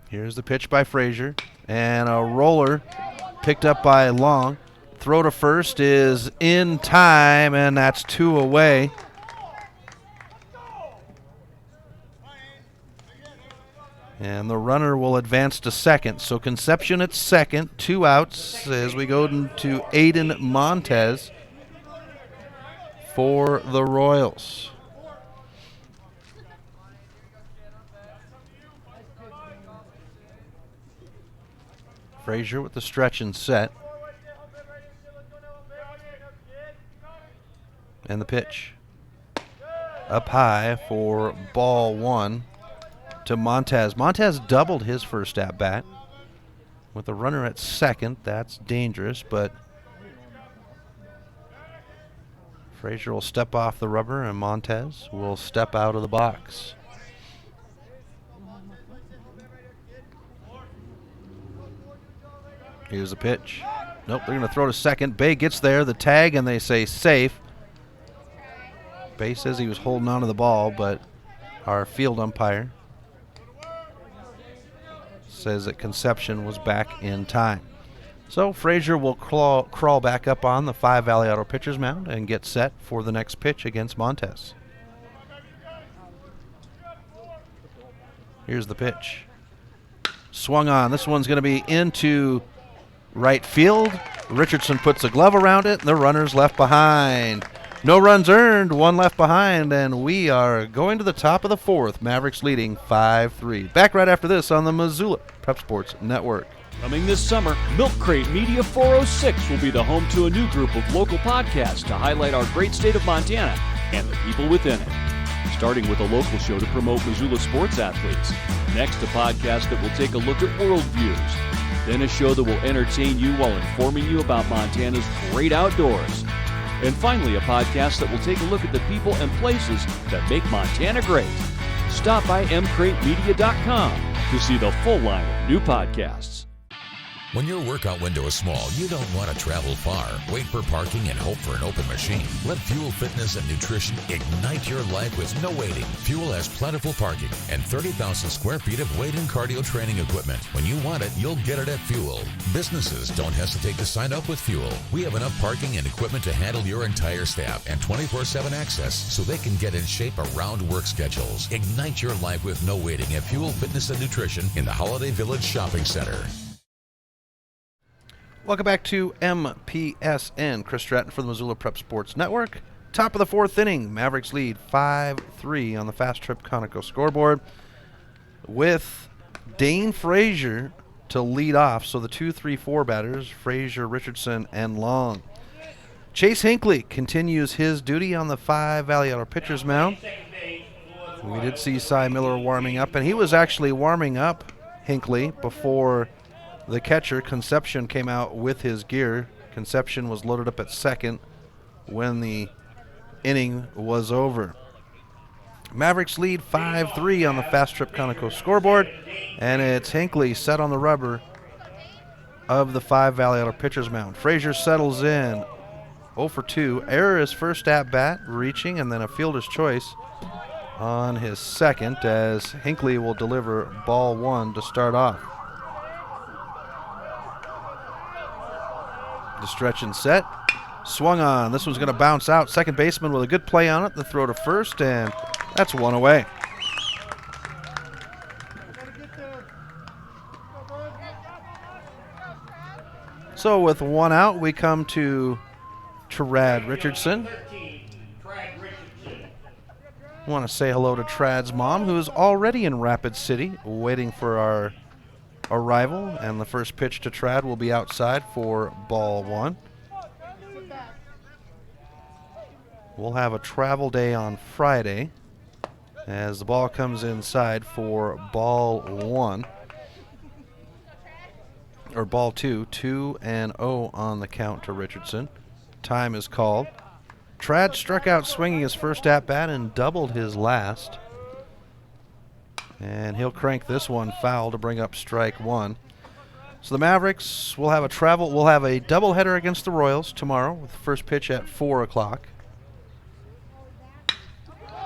Here's the pitch by Frazier, and a roller picked up by Long. Throw to first is in time, and that's 2 away. And the runner will advance to second. So Concepcion at second, 2 outs as we go to Aiden Montez for the Royals. Frazier with the stretch and set. And the pitch. Up high for ball 1 to Montez. Montez doubled his first at bat. With a runner at second, that's dangerous, but Frazier will step off the rubber and Montez will step out of the box. Here's the pitch. Nope, they're going to throw to second. Bay gets there, the tag, and they say safe. Bay says he was holding on to the ball, but our field umpire says that Conception was back in time. So Frazier will crawl back up on the 5 Valley Auto pitcher's mound and get set for the next pitch against Montez. Here's the pitch. Swung on. This one's going to be into right field. Richardson puts a glove around it, and the runner's left behind. No runs earned, 1 left behind, and we are going to the top of the 4th. Mavericks leading 5-3. Back right after this on the Missoula Prep Sports Network. Coming this summer, Milk Crate Media 406 will be the home to a new group of local podcasts to highlight our great state of Montana and the people within it. Starting with a local show to promote Missoula sports athletes. Next, a podcast that will take a look at world views. Then a show that will entertain you while informing you about Montana's great outdoors. And finally, a podcast that will take a look at the people and places that make Montana great. Stop by mcratemedia.com to see the full line of new podcasts. When your workout window is small, you don't want to travel far, wait for parking, and hope for an open machine. Let Fuel Fitness and Nutrition ignite your life with no waiting. Fuel has plentiful parking and 30,000 square feet of weight and cardio training equipment. When you want it, you'll get it at Fuel. Businesses don't hesitate to sign up with Fuel. We have enough parking and equipment to handle your entire staff and 24/7 access so they can get in shape around work schedules. Ignite your life with no waiting at Fuel Fitness and Nutrition in the Holiday Village Shopping Center. Welcome back to MPSN. Chris Stratton for the Missoula Prep Sports Network. Top of the 4th inning. Mavericks lead 5-3 on the Fast Trip Conoco scoreboard with Dane Frazier to lead off. So the 2-3-4 batters, Frazier, Richardson, and Long. Chase Hinckley continues his duty on the 5 Valley Auto pitcher's mound. We did see Cy Miller warming up, and he was actually warming up Hinckley before the catcher, Conception, came out with his gear. Conception was loaded up at second when the inning was over. Mavericks lead 5-3 on the Fast Trip Conoco scoreboard, and it's Hinckley set on the rubber of the 5 Valley Auto pitcher's mound. Frazier settles in 0 for 2. Error his first at bat, reaching, and then a fielder's choice on his second as Hinckley will deliver ball 1 to start off. The stretch and set. Swung on. This one's going to bounce out. Second baseman with a good play on it. The throw to first, and that's 1 away. So with 1 out, we come to Trad Richardson. I want to say hello to Trad's mom, who is already in Rapid City, waiting for our arrival, and the first pitch to Trad will be outside for ball 1. We'll have a travel day on Friday as the ball comes inside for ball 1, or ball 2, 2-0 on the count to Richardson. Time is called. Trad struck out swinging his first at bat and doubled his last. And he'll crank this one foul to bring up strike 1. So the Mavericks will have a doubleheader against the Royals tomorrow with the first pitch at 4 o'clock.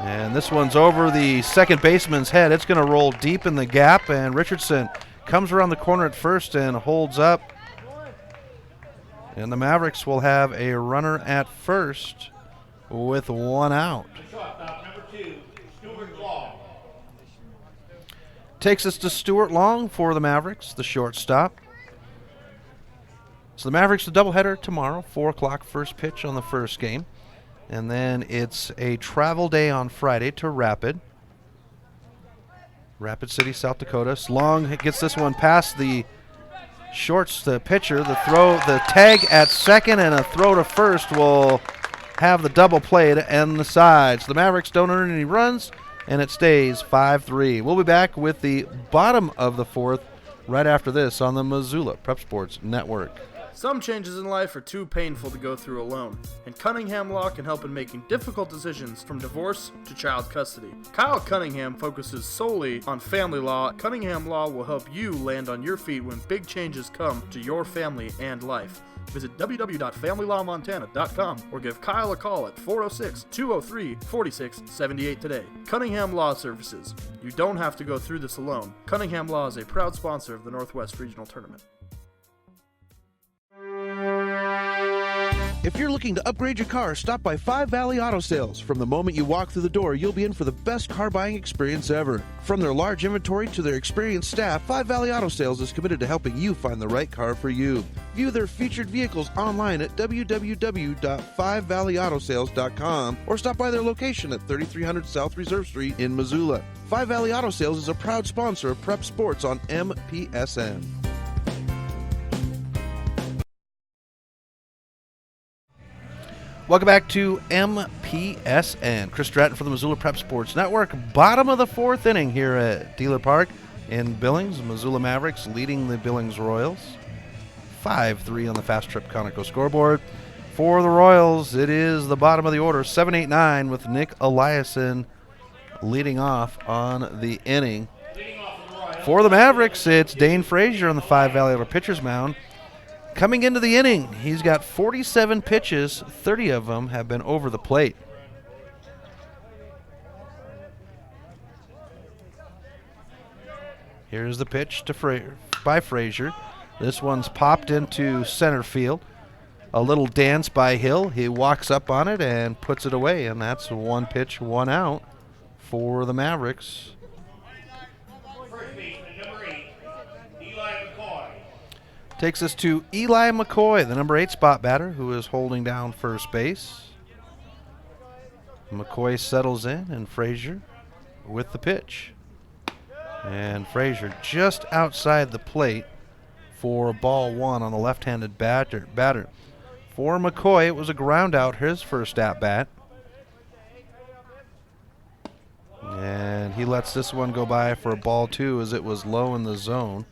And this one's over the second baseman's head. It's going to roll deep in the gap, and Richardson comes around the corner at first and holds up. And the Mavericks will have a runner at first with 1 out. Takes us to Stuart Long for the Mavericks, the shortstop. So the Mavericks, a doubleheader tomorrow, 4 o'clock first pitch on the first game. And then it's a travel day on Friday to Rapid City, South Dakota. Long gets this one past the the pitcher. The tag at second and a throw to first will have the double play to end the side. So the Mavericks don't earn any runs, and it stays 5-3. We'll be back with the bottom of the 4th right after this on the Missoula Prep Sports Network. Some changes in life are too painful to go through alone, and Cunningham Law can help in making difficult decisions from divorce to child custody. Kyle Cunningham focuses solely on family law. Cunningham Law will help you land on your feet when big changes come to your family and life. Visit www.familylawmontana.com or give Kyle a call at 406-203-4678 today. Cunningham Law Services. You don't have to go through this alone. Cunningham Law is a proud sponsor of the Northwest Regional Tournament. If you're looking to upgrade your car, stop by Five Valley Auto Sales. From the moment you walk through the door, you'll be in for the best car buying experience ever. From their large inventory to their experienced staff, Five Valley Auto Sales is committed to helping you find the right car for you. View their featured vehicles online at www.5valleyautosales.com or stop by their location at 3300 South Reserve Street in Missoula. Five Valley Auto Sales is a proud sponsor of Prep Sports on MPSN. Welcome back to MPSN. Chris Stratton for the Missoula Prep Sports Network. Bottom of the fourth inning here at Dealer Park in Billings. Missoula Mavericks leading the Billings Royals. 5-3 on the Fast Trip Conoco scoreboard. For the Royals, it is the bottom of the order, 7-8-9, with Nick Eliason leading off on the inning. For the Mavericks, it's Dane Frazier on the Five Valley Auto pitcher's mound. Coming into the inning, he's got 47 pitches, 30 of them have been over the plate. Here's the pitch to by Frazier. This one's popped into center field. A little dance by Hill. He walks up on it and puts it away, and that's one pitch, one out for the Mavericks. Takes us to Eli McCoy, the number 8 spot batter, who is holding down first base. McCoy settles in, and Frazier with the pitch. And Frazier just outside the plate for ball one on the left-handed batter. For McCoy, it was a ground out, his first at-bat. And he lets this one go by for a ball two as it was low in the zone.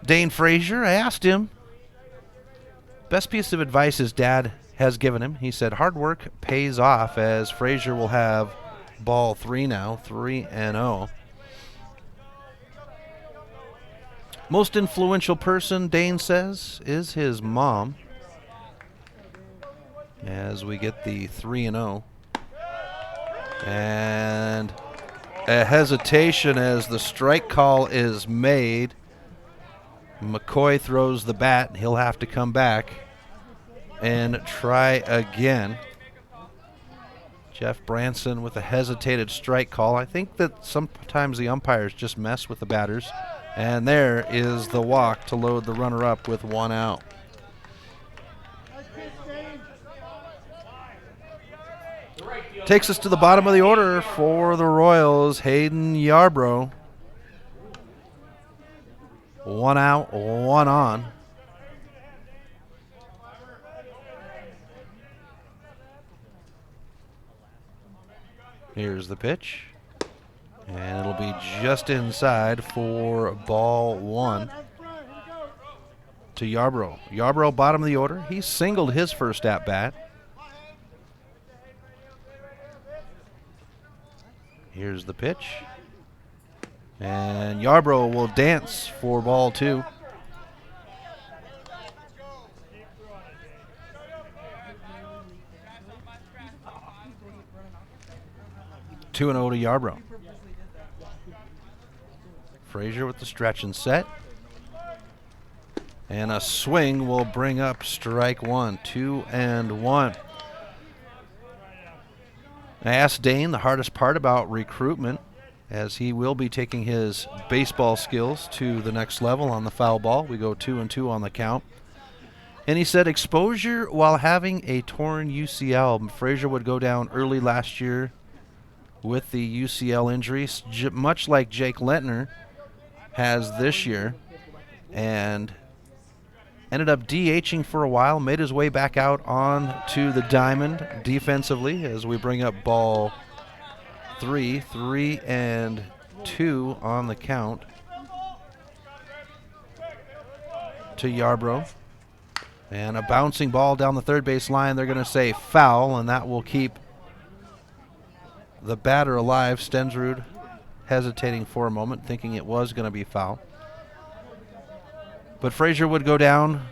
Dane Frazier, I asked him, best piece of advice his dad has given him. He said hard work pays off, as Frazier will have ball three now, 3-0. Most influential person, Dane says, is his mom. As we get the 3-0. And a hesitation as the strike call is made. McCoy throws the bat. He'll have to come back and try again. Jeff Branson with a hesitated strike call. I think that sometimes the umpires just mess with the batters. And there is the walk to load the runner up with one out. Takes us to the bottom of the order for the Royals. Hayden Yarbrough. One out, one on. Here's the pitch. And it'll be just inside for ball one to Yarbrough. Yarbrough, bottom of the order. He singled his first at-bat. Here's the pitch. And Yarbrough will dance for ball two. Two and 0 to Yarbrough. Frazier with the stretch and set. And a swing will bring up strike one. 2-1. I asked Dane the hardest part about recruitment, as he will be taking his baseball skills to the next level on the foul ball. We go 2-2 on the count. And he said exposure while having a torn UCL. Frazier would go down early last year with the UCL injuries, much like Jake Lentner has this year, and ended up DHing for a while, made his way back out on to the diamond defensively as we bring up ball 3-2 on the count. to Yarbrough. And a bouncing ball down the third base line. They're going to say foul, and that will keep the batter alive. Stensrud hesitating for a moment, thinking it was going to be foul. But Frazier would go down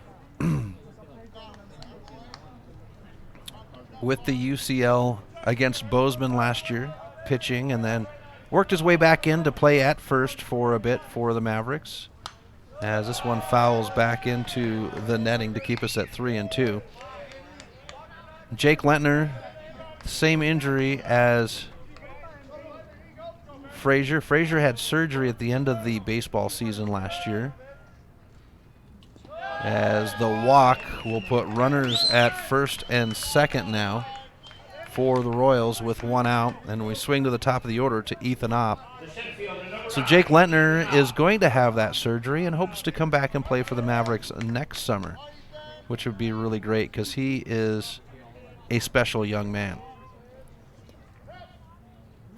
with the UCL against Bozeman last year, pitching, and then worked his way back in to play at first for a bit for the Mavericks, as this one fouls back into the netting to keep us at 3-2. Jake Lentner, same injury as Frazier. Frazier had surgery at the end of the baseball season last year, as the walk will put runners at first and second now for the Royals with one out, and we swing to the top of the order to Ethan Opp. So Jake Lentner is going to have that surgery and hopes to come back and play for the Mavericks next summer, which would be really great because he is a special young man.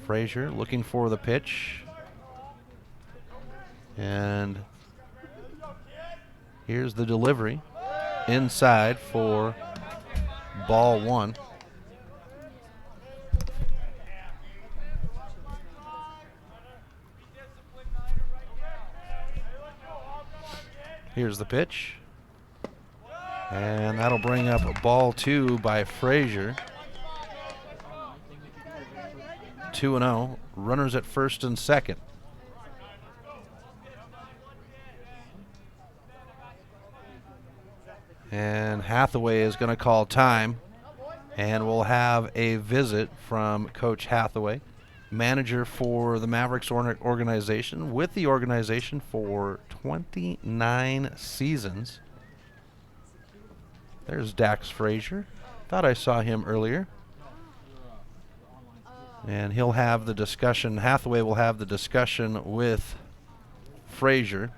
Frazier looking for the pitch, and here's the delivery inside for ball one. Here's the pitch, and that'll bring up ball two by Frazier. 2-0, runners at first and second. And Hathaway is going to call time, and we'll have a visit from Coach Hathaway, manager for the Mavericks organization, with the organization for 29 seasons. There's Dax Frazier. Thought I saw him earlier. And he'll have the discussion, Hathaway will have the discussion with Frazier.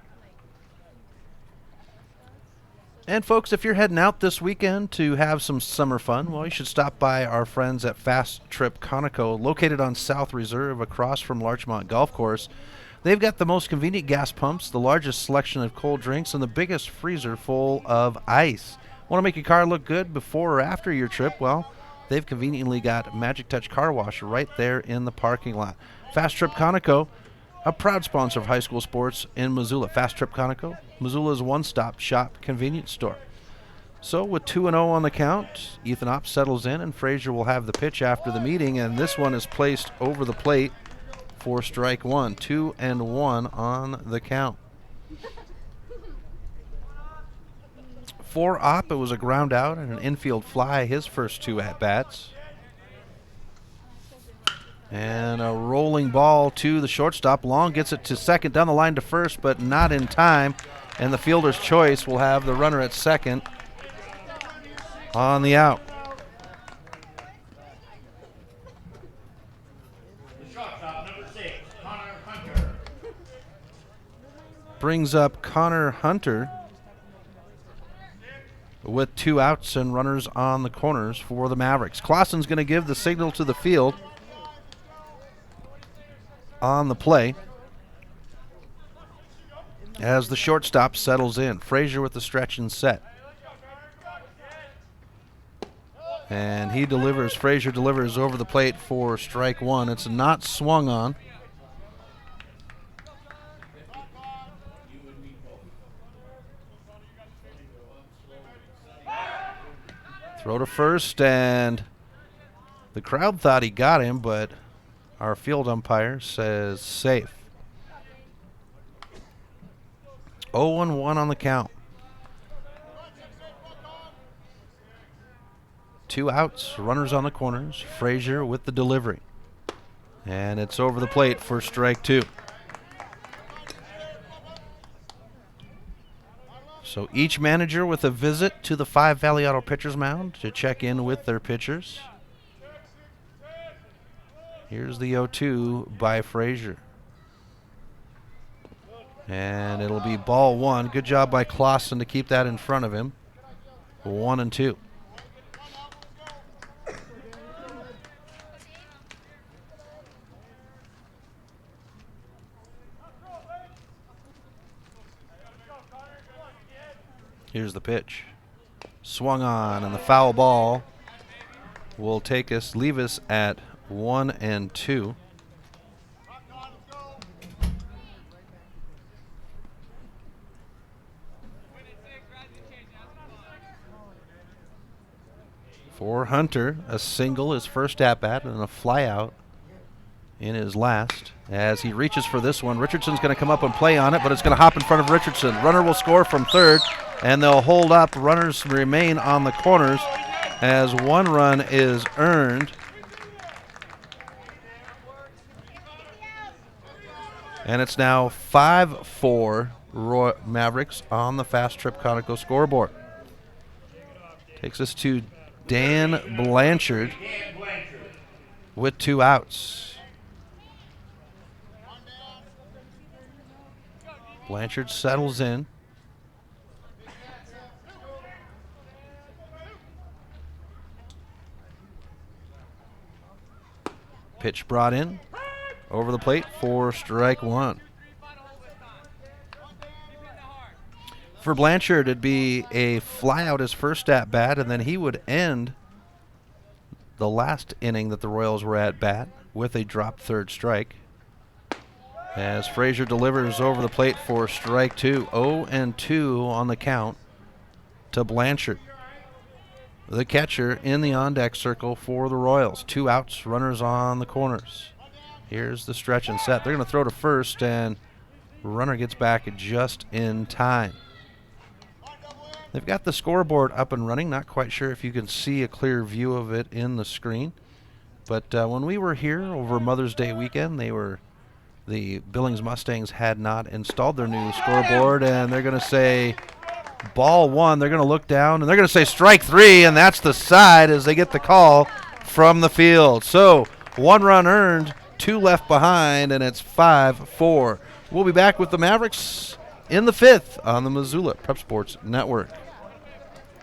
And folks, if you're heading out this weekend to have some summer fun, well, you should stop by our friends at Fast Trip Conoco, located on South Reserve across from Larchmont Golf Course. They've got the most convenient gas pumps, the largest selection of cold drinks, and the biggest freezer full of ice. Want to make your car look good before or after your trip? Well, they've conveniently got Magic Touch Car Wash right there in the parking lot. Fast Trip Conoco, a proud sponsor of high school sports in Missoula. Fast Trip Conoco, Missoula's one-stop shop convenience store. So with 2-0 on the count, Ethan Opp settles in, and Frazier will have the pitch after the meeting, and this one is placed over the plate for strike one. 2-1 on the count. For Opp, it was a ground out and an infield fly his first two at-bats. And a rolling ball to the shortstop. Long gets it to second, down the line to first, but not in time. And the fielder's choice will have the runner at second on the out. The shortstop, number 6, Connor Hunter. Brings up Connor Hunter with two outs and runners on the corners for the Mavericks. Clausen's going to give the signal to the field on the play as the shortstop settles in. Frazier with the stretch and set. And he delivers, Frazier delivers over the plate for strike one. It's not swung on. Throw to first, and the crowd thought he got him, but our field umpire says safe. 0-1 on the count. Two outs, runners on the corners. Frazier with the delivery. And it's over the plate for strike two. So each manager with a visit to the 5 Valley Auto Pitchers Mound to check in with their pitchers. Here's the 0-2 by Frazier. And it'll be ball one. Good job by Clausen to keep that in front of him. 1-2. Here's the pitch. Swung on, and the foul ball will leave us at 1-2. For Hunter, a single, his first at-bat, and a flyout in his last. As he reaches for this one, Richardson's going to come up and play on it, but it's going to hop in front of Richardson. Runner will score from third, and they'll hold up. Runners remain on the corners as one run is earned. And it's now 5-4 Mavericks on the Fast Trip Conoco scoreboard. Takes us to Dan Blanchard with 2 outs. Blanchard settles in. Pitch brought in over the plate for strike 1. For Blanchard, it'd be a flyout his first at bat, and then he would end the last inning that the Royals were at bat with a dropped third strike. As Frazier delivers over the plate for strike 2, 0-2 on the count to Blanchard. The catcher in the on-deck circle for the Royals. 2 outs, runners on the corners. Here's the stretch and set. They're going to throw to first, and runner gets back just in time. They've got the scoreboard up and running. Not quite sure if you can see a clear view of it in the screen. But when we were here over Mother's Day weekend, the Billings Mustangs had not installed their new scoreboard, and they're going to say ball 1. They're going to look down, and they're going to say strike 3, and that's the side as they get the call from the field. So 1 run earned, 2 left behind, and it's 5-4. We'll be back with the Mavericks in the 5th on the Missoula Prep Sports Network.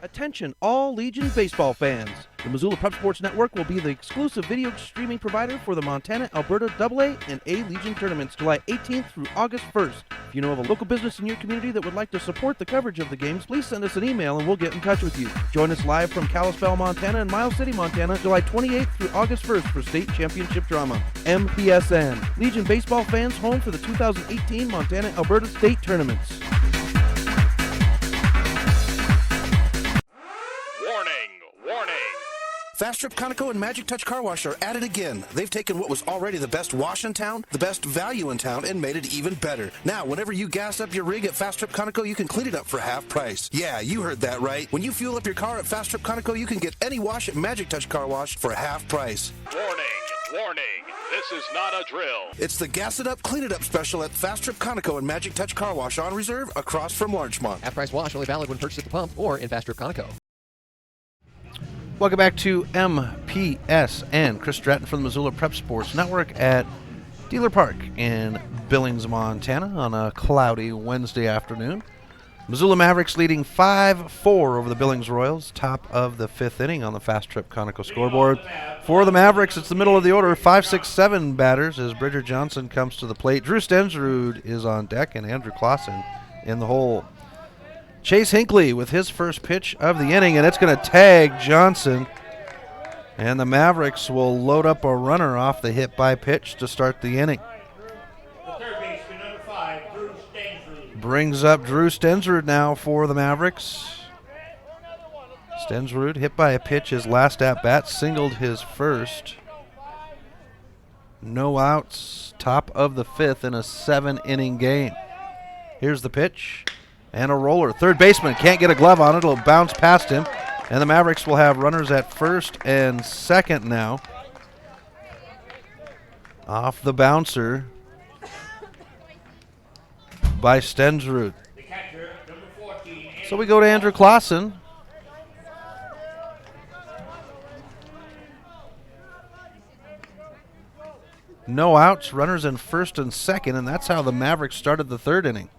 Attention all Legion baseball fans. The Missoula Prep Sports Network will be the exclusive video streaming provider for the Montana, Alberta AA and A Legion tournaments July 18th through August 1st. If you know of a local business in your community that would like to support the coverage of the games, please send us an email and we'll get in touch with you. Join us live from Kalispell, Montana and Miles City, Montana, July 28th through August 1st for state championship drama. MPSN. Legion baseball fans home for the 2018 Montana, Alberta state tournaments. Fast Trip Conoco and Magic Touch Car Wash are at it again. They've taken what was already the best wash in town, the best value in town, and made it even better. Now, whenever you gas up your rig at Fast Trip Conoco, you can clean it up for half price. Yeah, you heard that right. When you fuel up your car at Fast Trip Conoco, you can get any wash at Magic Touch Car Wash for half price. Warning, this is not a drill. It's the Gas It Up, Clean It Up special at Fast Trip Conoco and Magic Touch Car Wash on reserve across from Larchmont. Half-price wash only valid when purchased at the pump or in Fast Trip Conoco. Welcome back to MPSN. Chris Stratton from the Missoula Prep Sports Network at Dealer Park in Billings, Montana on a cloudy Wednesday afternoon. Missoula Mavericks leading 5-4 over the Billings Royals, top of the 5th inning on the Fast Trip Conoco scoreboard. For the Mavericks, it's the middle of the order, 5, 6, 7 batters as Bridger Johnson comes to the plate. Drew Stensrud is on deck and Andrew Clausen in the hole. Chase Hinckley with his first pitch of the inning, and it's going to tag Johnson. And the Mavericks will load up a runner off the hit by pitch to start the inning. The third baseman, number 5, Drew Stensrud. Brings up Drew Stensrud now for the Mavericks. Stensrud hit by a pitch his last at-bat, singled his first. No outs, top of the 5th in a 7-inning game. Here's the pitch. And a roller. Third baseman can't get a glove on it. It'll bounce past him. And the Mavericks will have runners at first and second now. Off the bouncer by Stensrud. So we go to Andrew Clausen. No outs, runners in first and second, and that's how the Mavericks started the 3rd inning.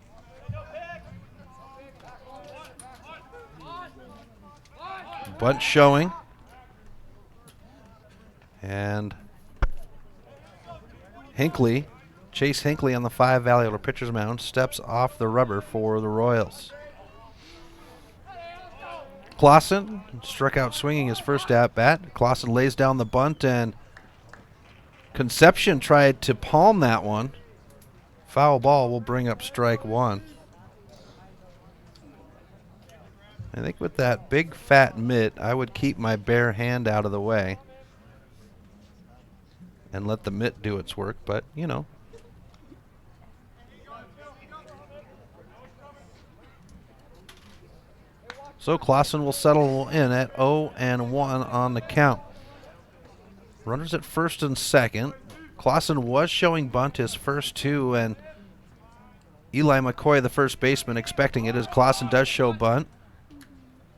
Bunt showing. And Hinckley, Chase Hinckley on the 5 Valley pitcher's mound, steps off the rubber for the Royals. Clausen struck out swinging his first at-bat. Clausen lays down the bunt, and Concepcion tried to palm that one. Foul ball will bring up strike one. I think with that big fat mitt, I would keep my bare hand out of the way and let the mitt do its work, but you know. So Clausen will settle in at 0-1 on the count. Runners at first and second. Clausen was showing bunt his first two, and Eli McCoy, the first baseman, expecting it as Clausen does show bunt.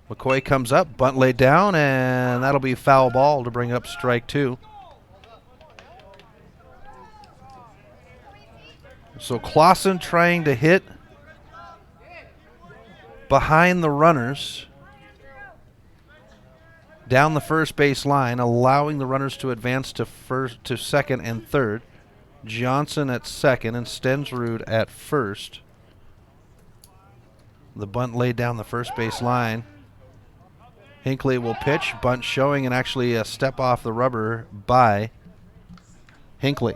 McCoy comes up, bunt laid down, and that'll be foul ball to bring up strike two. So Clausen trying to hit behind the runners down the first base line, allowing the runners to advance to second and third. Johnson at second and Stensrud at first. The bunt laid down the first base line. Hinckley will pitch, bunt showing, and actually a step off the rubber by Hinckley.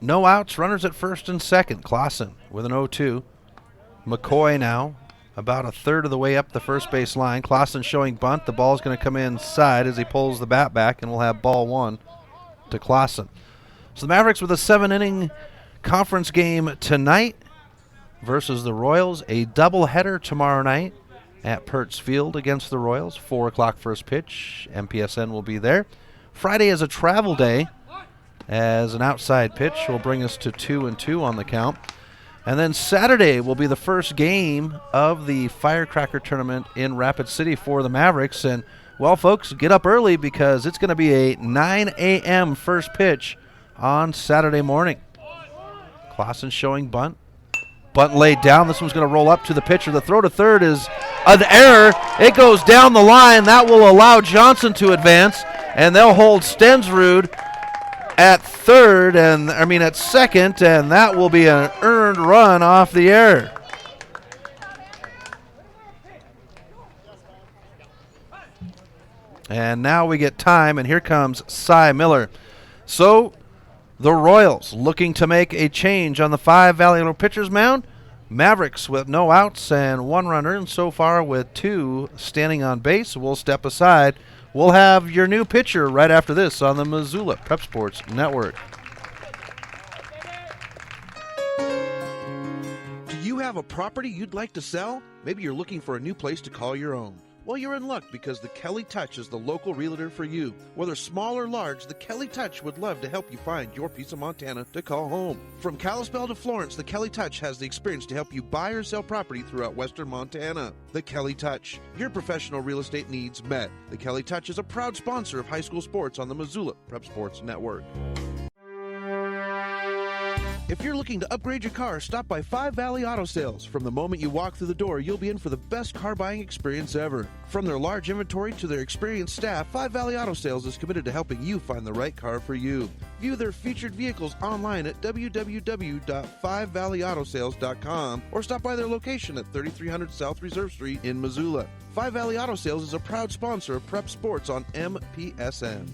No outs, runners at first and second. Clausen with an 0-2. McCoy now about a third of the way up the first base line. Clausen showing bunt. The ball's going to come inside as he pulls the bat back, and we'll have ball one to Clausen. So the Mavericks with a 7-inning conference game tonight versus the Royals. A doubleheader tomorrow night at Pertz Field against the Royals. 4 o'clock first pitch. MPSN will be there. Friday is a travel day, as an outside pitch will bring us to 2-2 on the count. And then Saturday will be the first game of the Firecracker Tournament in Rapid City for the Mavericks. And, well, folks, get up early because it's going to be a 9 a.m. first pitch on Saturday morning. Clausen showing bunt. Bunt laid down. This one's going to roll up to the pitcher. The throw to third is an error. It goes down the line. That will allow Johnson to advance, and they'll hold Stensrud at second, and that will be an earned run off the error. And now we get time, and here comes Cy Miller. So the Royals looking to make a change on the 5 Valley Auto pitcher's mound. Mavericks with no outs and 1 runner, and so far with 2 standing on base. We'll step aside. We'll have your new pitcher right after this on the Missoula Prep Sports Network. Do you have a property you'd like to sell? Maybe you're looking for a new place to call your own. Well, you're in luck because the Kelly Touch is the local realtor for you. Whether small or large, the Kelly Touch would love to help you find your piece of Montana to call home. From Kalispell to Florence, the Kelly Touch has the experience to help you buy or sell property throughout western Montana. The Kelly Touch, your professional real estate needs met. The Kelly Touch is a proud sponsor of high school sports on the Missoula Prep Sports Network. If you're looking to upgrade your car, stop by 5 Valley Auto Sales. From the moment you walk through the door, you'll be in for the best car buying experience ever. From their large inventory to their experienced staff, 5 Valley Auto Sales is committed to helping you find the right car for you. View their featured vehicles online at www.5valleyautosales.com or stop by their location at 3300 South Reserve Street in Missoula. 5 Valley Auto Sales is a proud sponsor of Prep Sports on MPSN.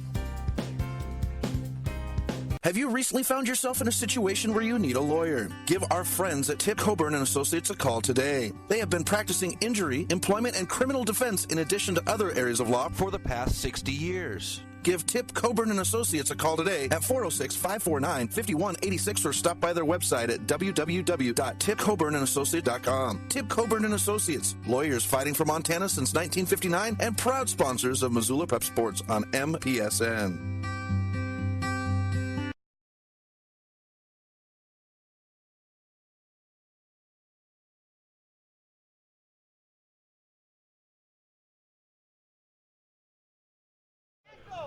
Have you recently found yourself in a situation where you need a lawyer? Give our friends at Tip Coburn & Associates a call today. They have been practicing injury, employment, and criminal defense in addition to other areas of law for the past 60 years. Give Tip Coburn & Associates a call today at 406-549-5186 or stop by their website at www.tipcoburnandassociates.com. Tip Coburn & Associates, lawyers fighting for Montana since 1959 and proud sponsors of Missoula Prep Sports on MPSN.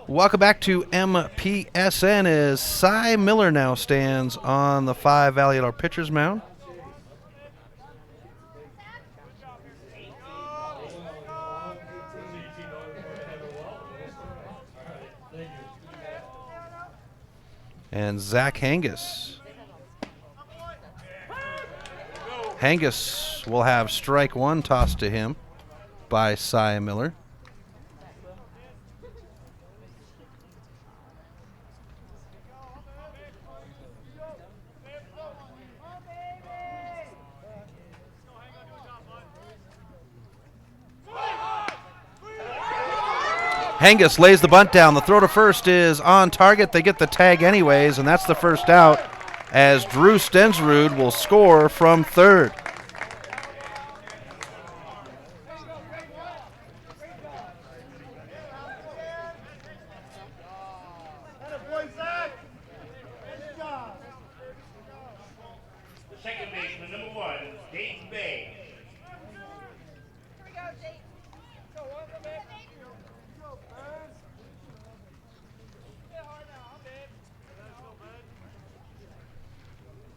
Welcome back to MPSN as Cy Miller now stands on the 5 Valley Auto pitcher's mound. And Zach Hangus Hangus will have strike one tossed to him by Cy Miller. Hangus lays the bunt down. The throw to first is on target. They get the tag anyways, and that's the first out as Drew Stensrud will score from third. The second baseman, number 1, Dayton Bay.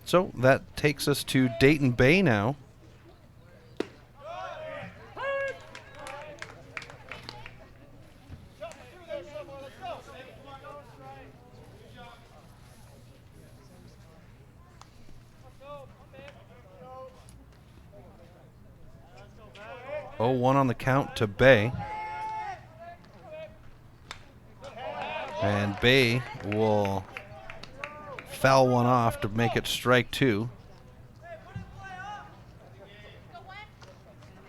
So that takes us to Dayton Bay now. Oh, 1 on the count to Bay. And Bay will foul one off to make it strike 2.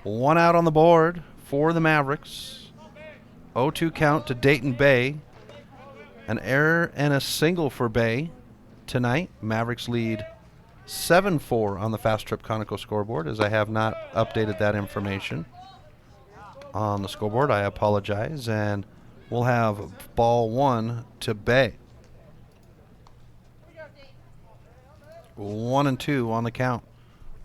1 out on the board for the Mavericks. 0-2 count to Dayton Bay. An error and a single for Bay tonight. Mavericks lead 7-4 on the Fast Trip Conoco scoreboard, as I have not updated that information on the scoreboard. I apologize, and we'll have ball 1 to Bay. 1 and 2 on the count.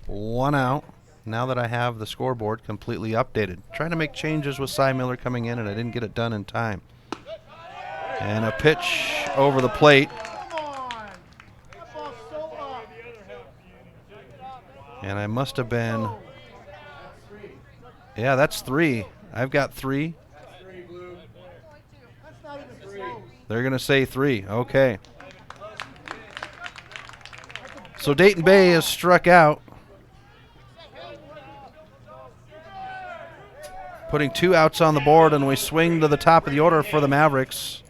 1 out. Now that I have the scoreboard completely updated. Trying to make changes with Cy Miller coming in, and I didn't get it done in time. And a pitch over the plate. And I must have been... Yeah, that's 3. I've got 3. They're going to say 3. Okay. So Dayton Bay is struck out, putting 2 outs on the board, and we swing to the top of the order for the Mavericks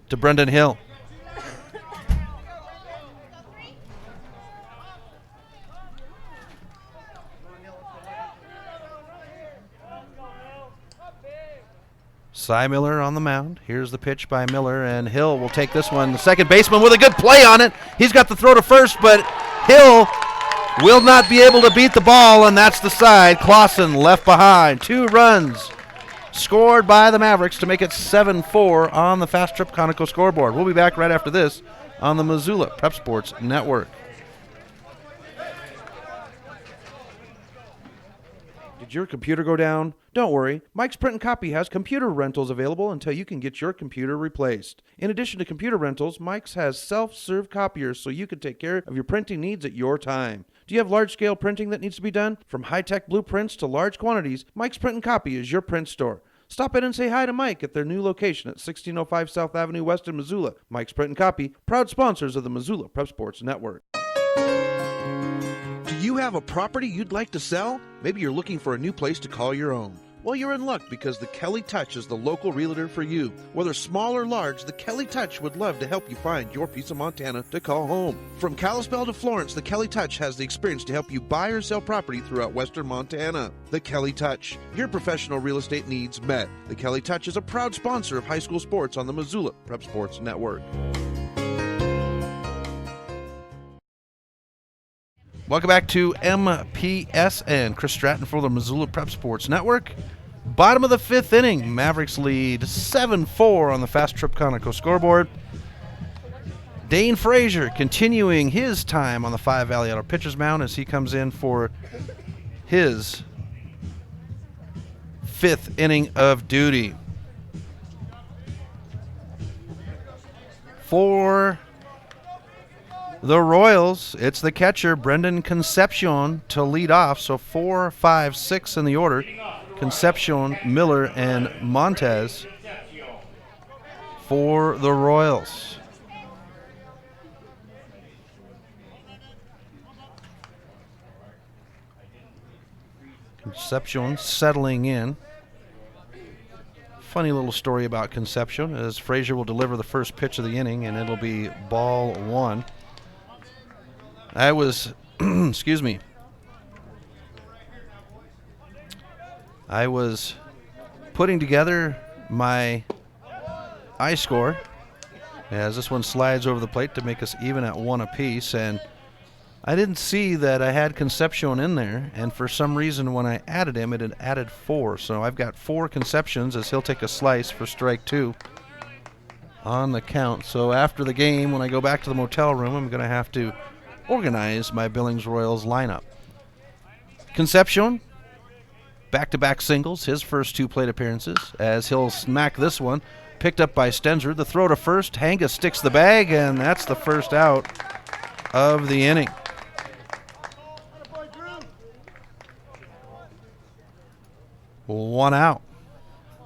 to Brendan Hill. Cy Miller on the mound. Here's the pitch by Miller, and Hill will take this one. The second baseman with a good play on it. He's got the throw to first, but Hill will not be able to beat the ball, and that's the side. Clausen left behind. 2 runs scored by the Mavericks to make it 7-4 on the Fast Trip Conoco scoreboard. We'll be back right after this on the Missoula Prep Sports Network. Did your computer go down? Don't worry, Mike's Print and Copy has computer rentals available until you can get your computer replaced. In addition to computer rentals, Mike's has self-serve copiers so you can take care of your printing needs at your time. Do you have large-scale printing that needs to be done? From high-tech blueprints to large quantities, Mike's Print and Copy is your print store. Stop in and say hi to Mike at their new location at 1605 South Avenue West in Missoula. Mike's Print and Copy, proud sponsors of the Missoula Prep Sports Network. Do you have a property you'd like to sell? Maybe you're looking for a new place to call your own. Well, you're in luck because the Kelly Touch is the local realtor for you. Whether small or large, the Kelly Touch would love to help you find your piece of Montana to call home. From Kalispell to Florence, the Kelly Touch has the experience to help you buy or sell property throughout western Montana. The Kelly Touch, your professional real estate needs met. The Kelly Touch is a proud sponsor of high school sports on the Missoula Prep Sports Network. Welcome back to MPSN. Chris Stratton for the Missoula Prep Sports Network. Bottom of the 5th inning, Mavericks lead 7-4 on the Fast Trip Conoco scoreboard. Dane Frazier continuing his time on the 5 Valley Auto pitcher's mound as he comes in for his 5th inning of duty. For the Royals, it's the catcher, Brendan Concepcion, to lead off. So 4, 5, 6 in the order. Concepcion, Miller, and Montez for the Royals. Concepcion settling in. Funny little story about Concepcion as Frazier will deliver the first pitch of the inning, and it'll be ball one. I was, excuse me. I was putting together my I score as this one slides over the plate to make us even at 1 apiece, and I didn't see that I had Concepcion in there, and for some reason when I added him, it had added 4. So I've got 4 Concepcions as he'll take a slice for strike 2 on the count. So after the game, when I go back to the motel room, I'm going to have to organize my Billings Royals lineup. Concepcion, back-to-back singles, his first 2 plate appearances, as he'll smack this one. Picked up by Stensrud. The throw to first. Hanga sticks the bag, and that's the first out of the inning. One out.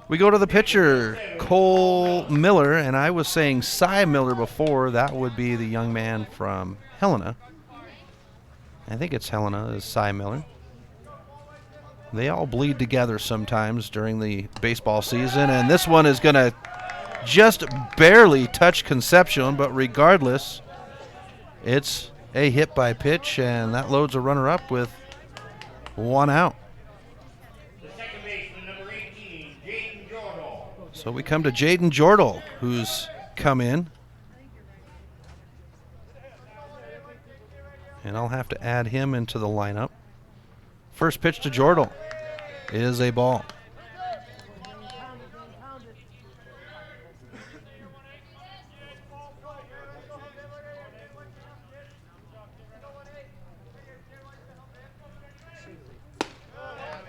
We go to the pitcher, Cole Miller, and I was saying Cy Miller before. That would be the young man from Helena. I think it's Helena, is Cy Miller. They all bleed together sometimes during the baseball season, and this one is going to just barely touch Concepcion, but regardless, it's a hit by pitch, and that loads a runner up with 1 out. So we come to Jaden Jordal, who's come in. And I'll have to add him into the lineup. First pitch to Jordal is a ball.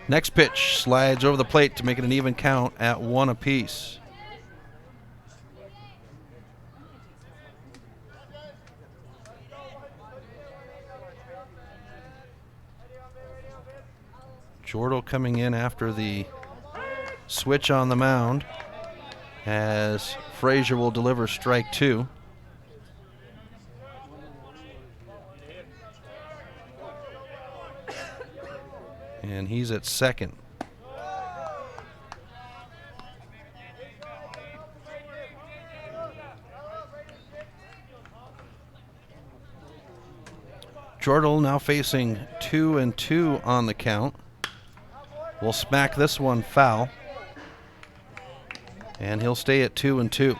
Next pitch slides over the plate to make it an even count at 1 apiece. Jordal coming in after the switch on the mound as Frazier will deliver strike 2. And he's at second. Jordal now facing 2-2 on the count. Will smack this one foul. And he'll stay at 2-2.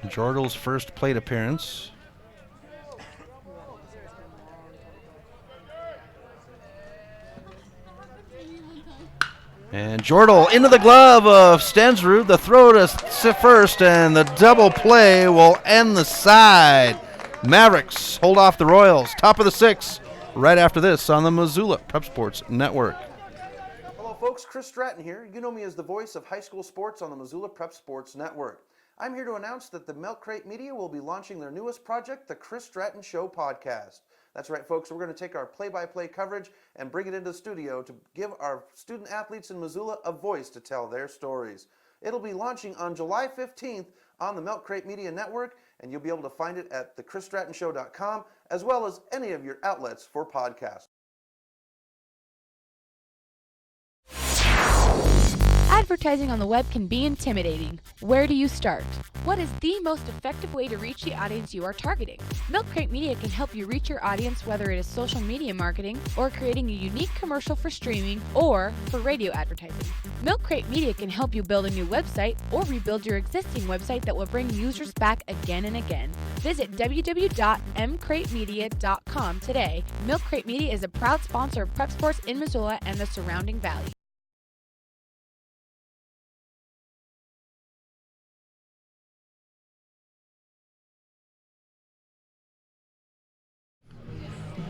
Jordal's first plate appearance. And Jordal into the glove of Stensrud. The throw to first, and the double play will end the side. Mavericks hold off the Royals. Top of the 6th, right after this on the Missoula Prep Sports Network. Hello, folks. Chris Stratton here. You know me as the voice of high school sports on the Missoula Prep Sports Network. I'm here to announce that the Milk Crate Media will be launching their newest project, the Chris Stratton Show podcast. That's right, folks. We're going to take our play-by-play coverage and bring it into the studio to give our student athletes in Missoula a voice to tell their stories. It'll be launching on July 15th on the Milk Crate Media Network, and you'll be able to find it at thechrisstrattonshow.com, as well as any of your outlets for podcasts. Advertising on the web can be intimidating. Where do you start? What is the most effective way to reach the audience you are targeting? Milk Crate Media can help you reach your audience, whether it is social media marketing or creating a unique commercial for streaming or for radio advertising. Milk Crate Media can help you build a new website or rebuild your existing website that will bring users back again and again. Visit www.mcratemedia.com today. Milk Crate Media is a proud sponsor of Prep Sports in Missoula and the surrounding valley.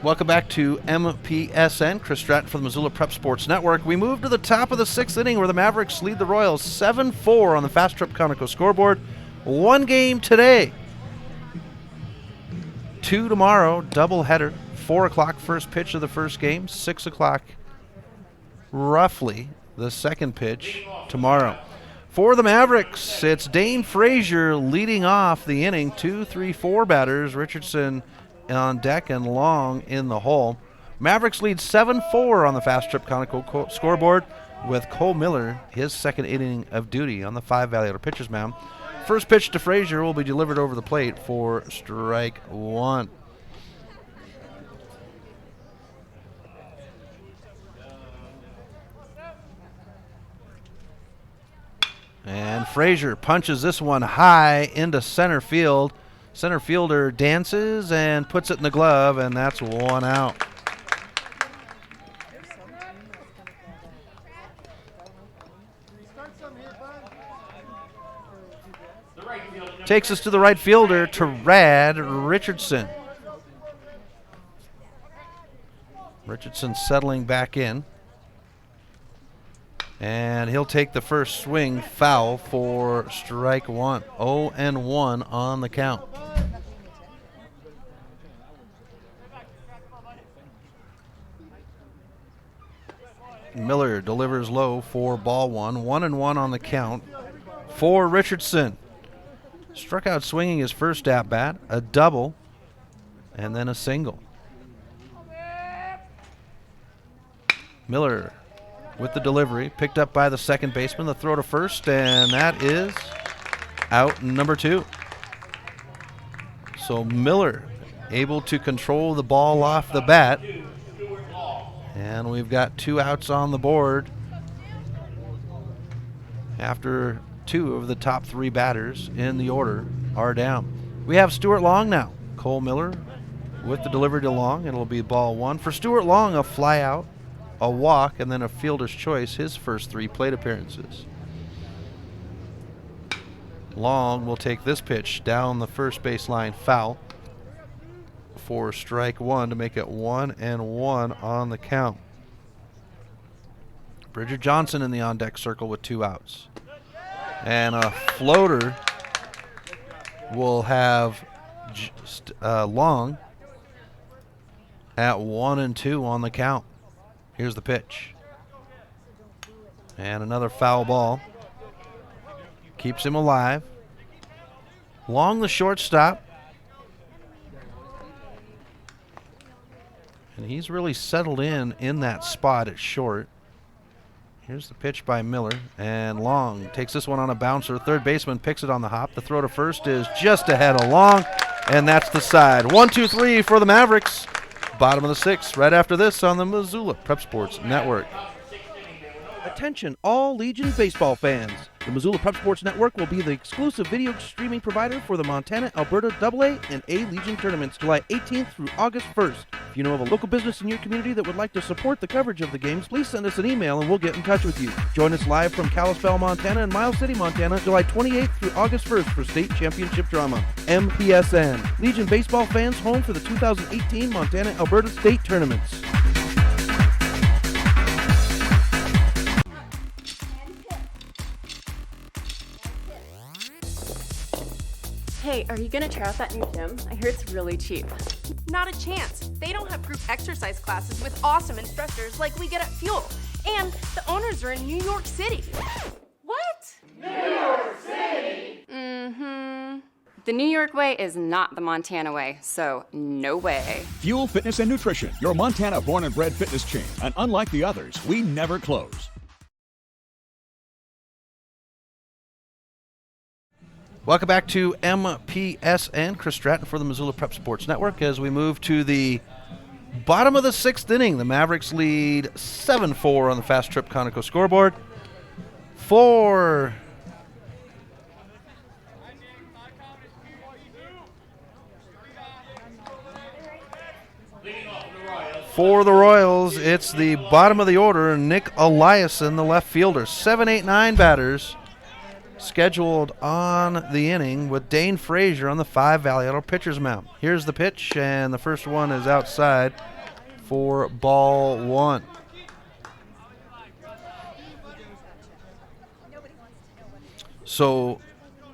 Welcome back to MPSN. Chris Stratton for the Missoula Prep Sports Network. We move to the top of the 6th inning where the Mavericks lead the Royals 7-4 on the Fast Trip Conoco scoreboard. 1 game today. 2 tomorrow, doubleheader. 4 o'clock first pitch of the first game. 6 o'clock roughly the second pitch tomorrow. For the Mavericks, it's Dane Frazier leading off the inning. 2, 3, 4 batters. Richardson on deck and Long in the hole. Mavericks lead 7-4 on the Fast Trip Conoco scoreboard with Cole Miller, his second inning of duty on the 5 Valley Auto pitcher's mound. First pitch to Frazier will be delivered over the plate for strike 1. And Frazier punches this one high into center field. Center fielder dances and puts it in the glove, and that's 1 out. Takes us to the right fielder, to Rad Richardson. Richardson settling back in. And he'll take the first swing foul for strike 1. 0-1 on the count. Miller delivers low for ball 1. 1-1 on the count for Richardson. Struck out swinging his first at bat, a double, and then a single. Miller with the delivery, picked up by the second baseman. The throw to first, and that is out number 2. So Miller able to control the ball off the bat. And we've got 2 outs on the board after 2 of the top 3 batters in the order are down. We have Stuart Long now. Cole Miller with the delivery to Long. It'll be ball 1. For Stuart Long, a fly out, a walk, and then a fielder's choice, his first 3 plate appearances. Long will take this pitch down the first baseline foul for strike 1 to make it 1-1 on the count. Bridger Johnson in the on-deck circle with 2 outs. And a floater will have Long at 1-2 on the count. Here's the pitch. And another foul ball. Keeps him alive. Long the shortstop. And he's really settled in that spot at short. Here's the pitch by Miller. And Long takes this one on a bouncer. Third baseman picks it on the hop. The throw to first is just ahead of Long. And that's the side. 1-2-3 for the Mavericks. Bottom of the 6th, right after this on the Missoula Prep Sports Network. Attention all Legion baseball fans. The Missoula Prep Sports Network will be the exclusive video streaming provider for the Montana, Alberta AA and A Legion tournaments July 18th through August 1st. If you know of a local business in your community that would like to support the coverage of the games, please send us an email and we'll get in touch with you. Join us live from Kalispell, Montana and Miles City, Montana, July 28th through August 1st for state championship drama. MPSN. Legion baseball fans home for the 2018 Montana, Alberta state tournaments. Hey, are you gonna try out that new gym? I hear it's really cheap. Not a chance. They don't have group exercise classes with awesome instructors like we get at Fuel. And the owners are in New York City. What? New York City? Mm-hmm. The New York way is not the Montana way, so no way. Fuel Fitness and Nutrition, your Montana born and bred fitness chain. And unlike the others, we never close. Welcome back to MPSN. Chris Stratton for the Missoula Prep Sports Network as we move to the bottom of the 6th inning. The Mavericks lead 7-4 on the Fast Trip Conoco scoreboard. For the Royals, it's the bottom of the order, Nick Eliason, the left fielder. 7, 8, 9 batters scheduled on the inning with Dane Frazier on the 5 Valley Auto pitcher's mound. Here's the pitch, and the first one is outside for ball 1. So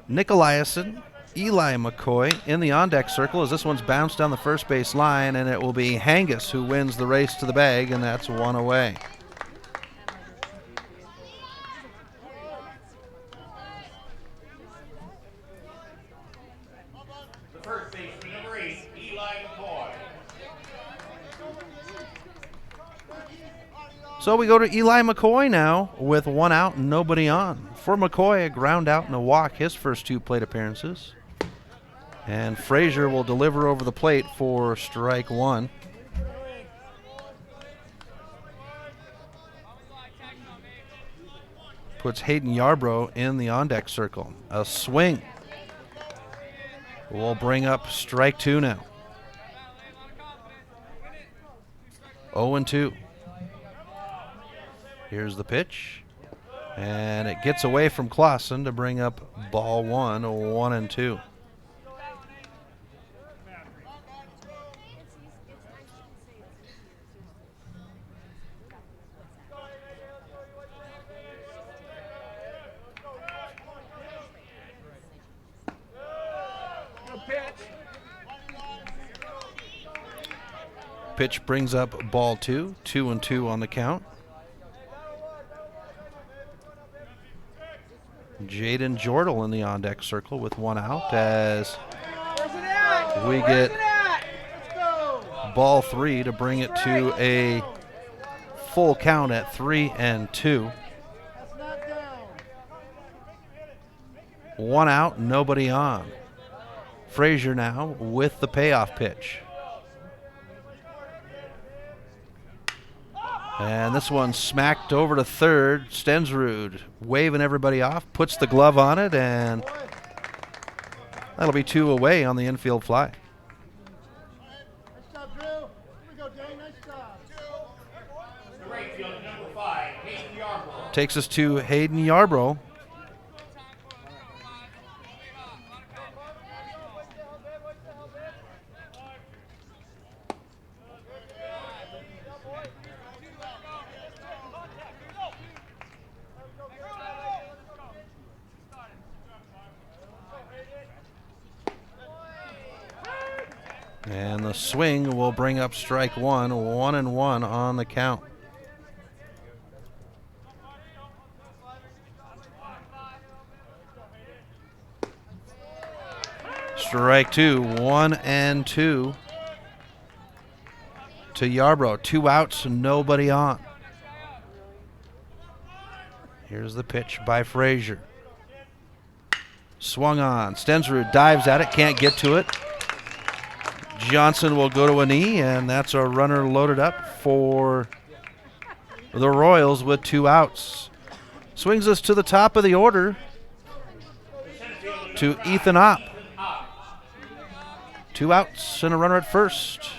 Nick Eliason, Eli McCoy in the on-deck circle as this one's bounced down the first base line, and it will be Hangus who wins the race to the bag, and that's 1 away. So we go to Eli McCoy now with 1 out and nobody on. For McCoy, a ground out and a walk, his first 2 plate appearances. And Frazier will deliver over the plate for strike 1. Puts Hayden Yarbrough in the on-deck circle. A swing will bring up strike 2 now. 0-2. Here's the pitch. And it gets away from Clausen to bring up ball 1, 1-2. Pitch brings up ball 2, 2-2 on the count. Jaden Jordal in the on-deck circle with 1 out as we get ball 3 to bring it to a full count at 3-2. 1 out, nobody on. Frazier now with the payoff pitch. And this one smacked over to third. Stensrud waving everybody off, puts the glove on it, and that'll be 2 away on the infield fly. Takes us to Hayden Yarbrough. And the swing will bring up strike 1, 1-1 on the count. Strike 2, 1-2 to Yarbrough. 2 outs, nobody on. Here's the pitch by Frazier. Swung on. Stensrud dives at it, can't get to it. Johnson will go to a knee, and that's a runner loaded up for the Royals with 2 outs. Swings us to the top of the order to Ethan Opp. 2 outs and a runner at first.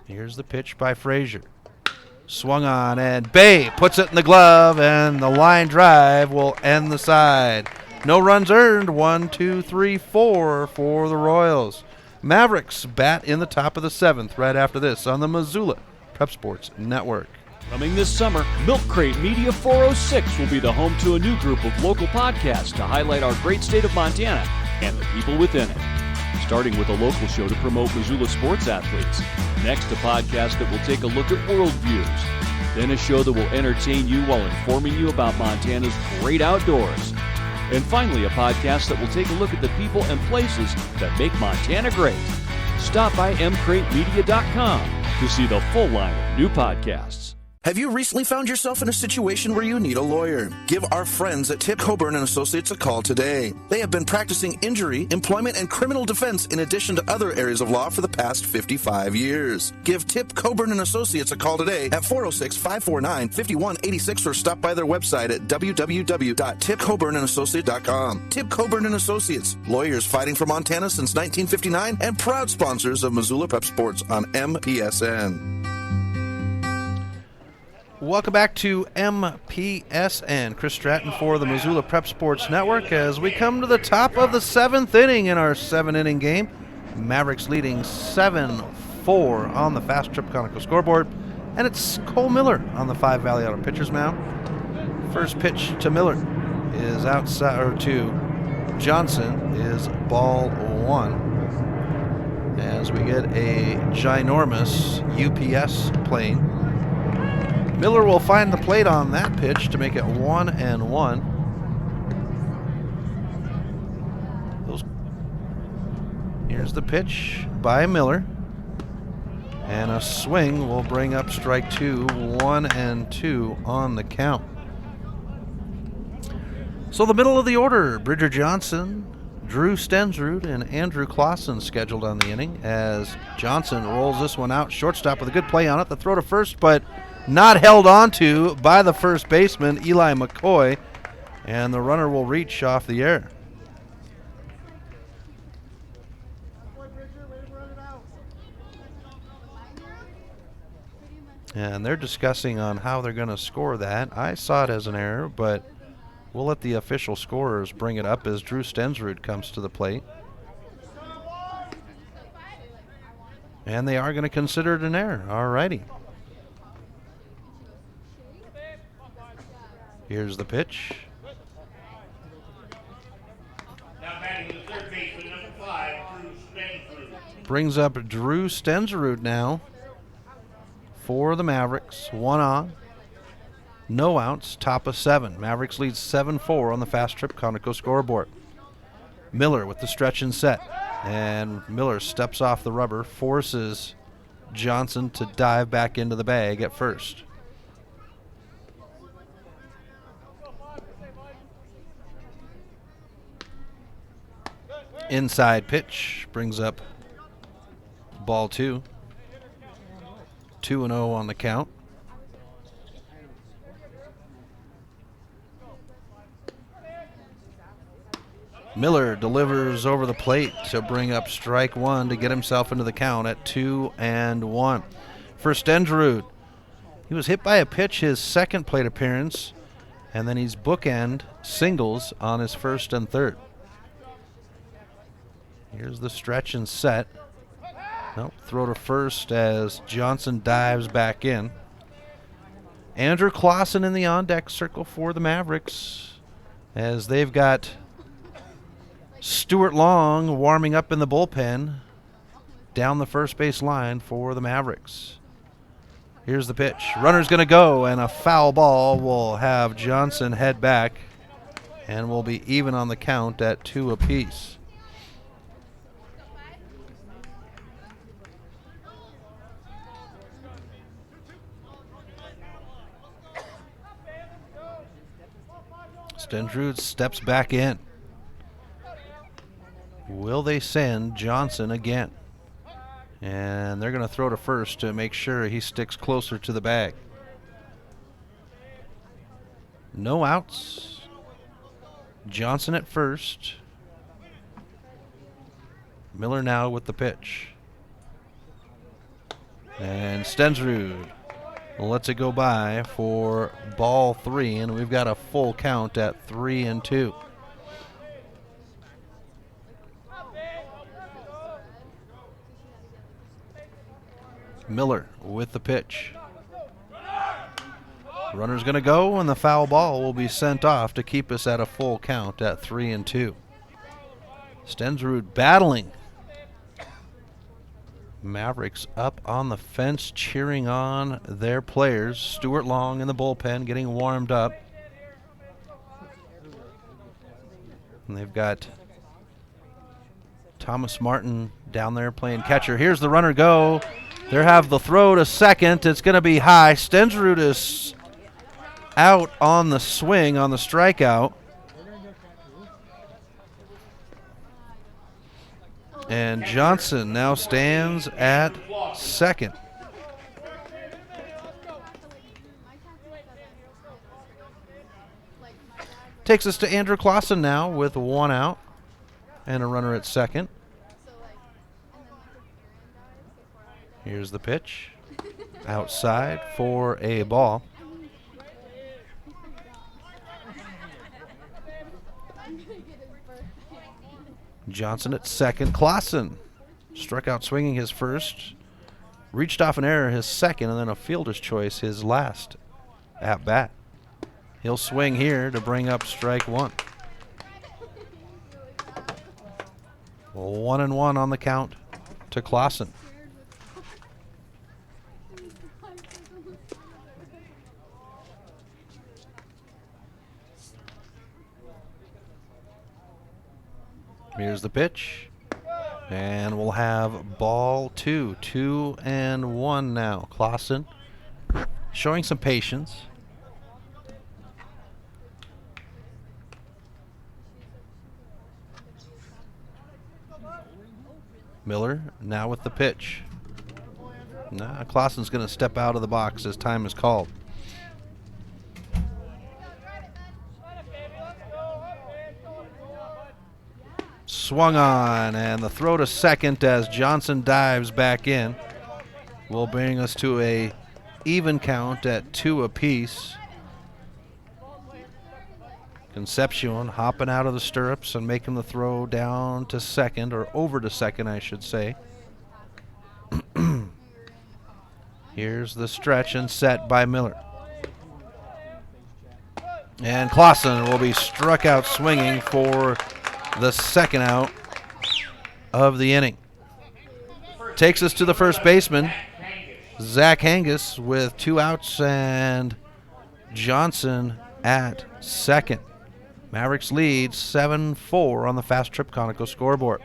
Here's the pitch by Frazier. Swung on, and Bay puts it in the glove, and the line drive will end the side. No runs earned. 1, 2, 3, 4 for the Royals. Mavericks bat in the top of the 7th right after this on the Missoula Prep Sports Network. Coming this summer, Milk Crate Media 406 will be the home to a new group of local podcasts to highlight our great state of Montana and the people within it. Starting with a local show to promote Missoula sports athletes. Next, a podcast that will take a look at world views. Then a show that will entertain you while informing you about Montana's great outdoors. And finally, a podcast that will take a look at the people and places that make Montana great. Stop by mcratemedia.com to see the full line of new podcasts. Have you recently found yourself in a situation where you need a lawyer? Give our friends at Tip Coburn & Associates a call today. They have been practicing injury, employment, and criminal defense in addition to other areas of law for the past 55 years. Give Tip Coburn & Associates a call today at 406-549-5186 or stop by their website at www.tipcoburnandassociates.com. Tip Coburn & Associates, lawyers fighting for Montana since 1959 and proud sponsors of Missoula Prep Sports on MPSN. Welcome back to MPSN. Chris Stratton for the Missoula Prep Sports Network as we come to the top of the 7th inning in our 7-inning game. Mavericks leading 7-4 on the Fast Trip Conoco scoreboard, and it's Cole Miller on the 5 Valley Auto pitcher's mound. First pitch to Miller is outside, or to Johnson is ball 1 as we get a ginormous UPS plane. Miller will find the plate on that pitch to make it 1-1. Those Here's the pitch by Miller. And a swing will bring up strike two, 1-2 on the count. So the middle of the order, Bridger Johnson, Drew Stensrud, and Andrew Clausen scheduled on the inning as Johnson rolls this one out. Shortstop with a good play on it. The throw to first, but not held onto by the first baseman, Eli McCoy. And the runner will reach off the air. And they're discussing on how they're going to score that. I saw it as an error, but we'll let the official scorers bring it up as Drew Stensrud comes to the plate. And they are going to consider it an error. All righty. Here's the pitch. Now batting the third baseman, number 5, Drew Stensrud. Brings up Drew Stensrud now for the Mavericks. 1 on. No outs, top of 7. Mavericks leads 7-4 on the Fast Trip Conoco scoreboard. Miller with the stretch and set. And Miller steps off the rubber, forces Johnson to dive back into the bag at first. Inside pitch brings up ball 2. 2-0 on the count. Miller delivers over the plate to bring up strike 1 to get himself into the count at 2-1. For Stensrud, he was hit by a pitch his second plate appearance, and then he's bookend singles on his first and third. Here's the stretch and set. Nope, throw to first as Johnson dives back in. Andrew Clausen in the on-deck circle for the Mavericks as they've got Stuart Long warming up in the bullpen down the first base line for the Mavericks. Here's the pitch. Runner's going to go, and a foul ball will have Johnson head back, and will be even on the count at 2 apiece. Stensrud steps back in. Will they send Johnson again? And they're going to throw to first to make sure he sticks closer to the bag. No outs. Johnson at first. Miller now with the pitch. And Stensrud lets it go by for ball 3, and we've got a full count at 3-2. Miller with the pitch. Runner's going to go, and the foul ball will be sent off to keep us at a full count at 3-2. Stensrud battling. Mavericks up on the fence cheering on their players. Stuart Long in the bullpen getting warmed up. And they've got Thomas Martin down there playing catcher. Here's the runner go. They have the throw to second. It's going to be high. Stensrud is out on the swing on the strikeout. And Johnson now stands at second. Takes us to Andrew Clausen now with 1 out and a runner at second. Here's the pitch. Outside for a ball. Johnson at second. Clausen struck out swinging his first. Reached off an error his second, and then a fielder's choice his last at bat. He'll swing here to bring up strike 1. 1-1 on the count to Clausen. Here's the pitch. And we'll have ball 2, 2-1 now. Clausen showing some patience. Miller now with the pitch. Nah, Clausen's going to step out of the box as time is called. Swung on, and the throw to second as Johnson dives back in will bring us to a even count at 2 apiece. Concepcion hopping out of the stirrups and making the throw down to second, or over to second, I should say. Here's the stretch and set by Miller. And Clausen will be struck out swinging for the second out of the inning. Takes us to the first baseman, Zach Hangus, with 2 outs and Johnson at second. Mavericks lead 7-4 on the Fast Trip Conoco scoreboard.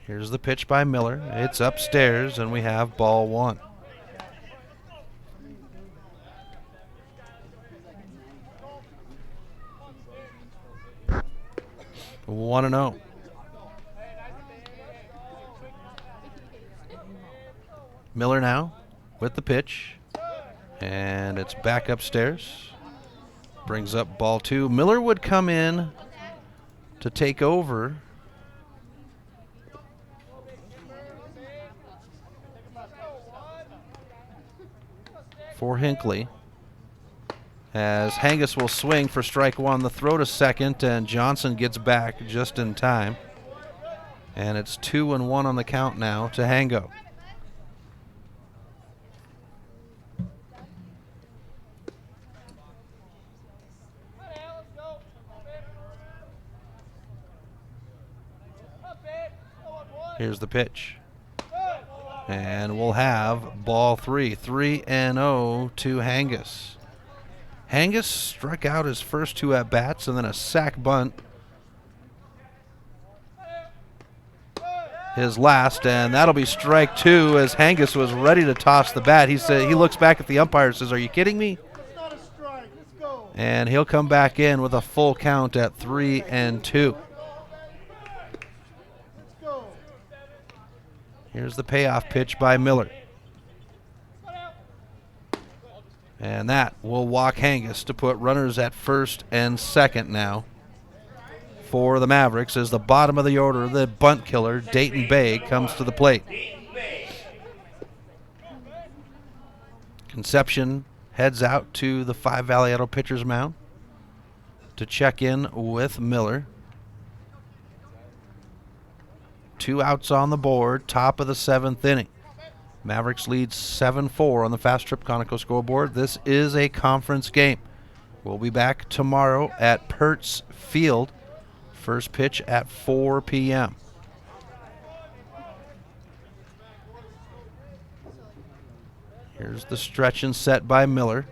Here's the pitch by Miller. It's upstairs, and we have ball 1. One and 0. Miller now with the pitch, and it's back upstairs. Brings up ball 2. Miller would come in to take over. For Hinckley, as Hangus will swing for strike 1. The throw to second, and Johnson gets back just in time. And it's 2-1 on the count now to Hango. Here's the pitch. And we'll have ball 3, 3-0 to Hangus. Hangus struck out his first 2 at-bats and then a sac bunt. His last, and that'll be strike 2 as Hangus was ready to toss the bat. He looks back at the umpire and says, "Are you kidding me?" And he'll come back in with a full count at 3-2. Here's the payoff pitch by Miller. And that will walk Hangus to put runners at first and second now for the Mavericks as the bottom of the order, the bunt killer, Dayton Bay, comes to the plate. Concepcion heads out to the 5 Valley Auto pitcher's mound to check in with Miller. 2 outs on the board, top of the 7th inning. Mavericks lead 7-4 on the Fast Trip Conoco scoreboard. This is a conference game. We'll be back tomorrow at Pertz Field. First pitch at 4 p.m. Here's the stretch and set by Miller.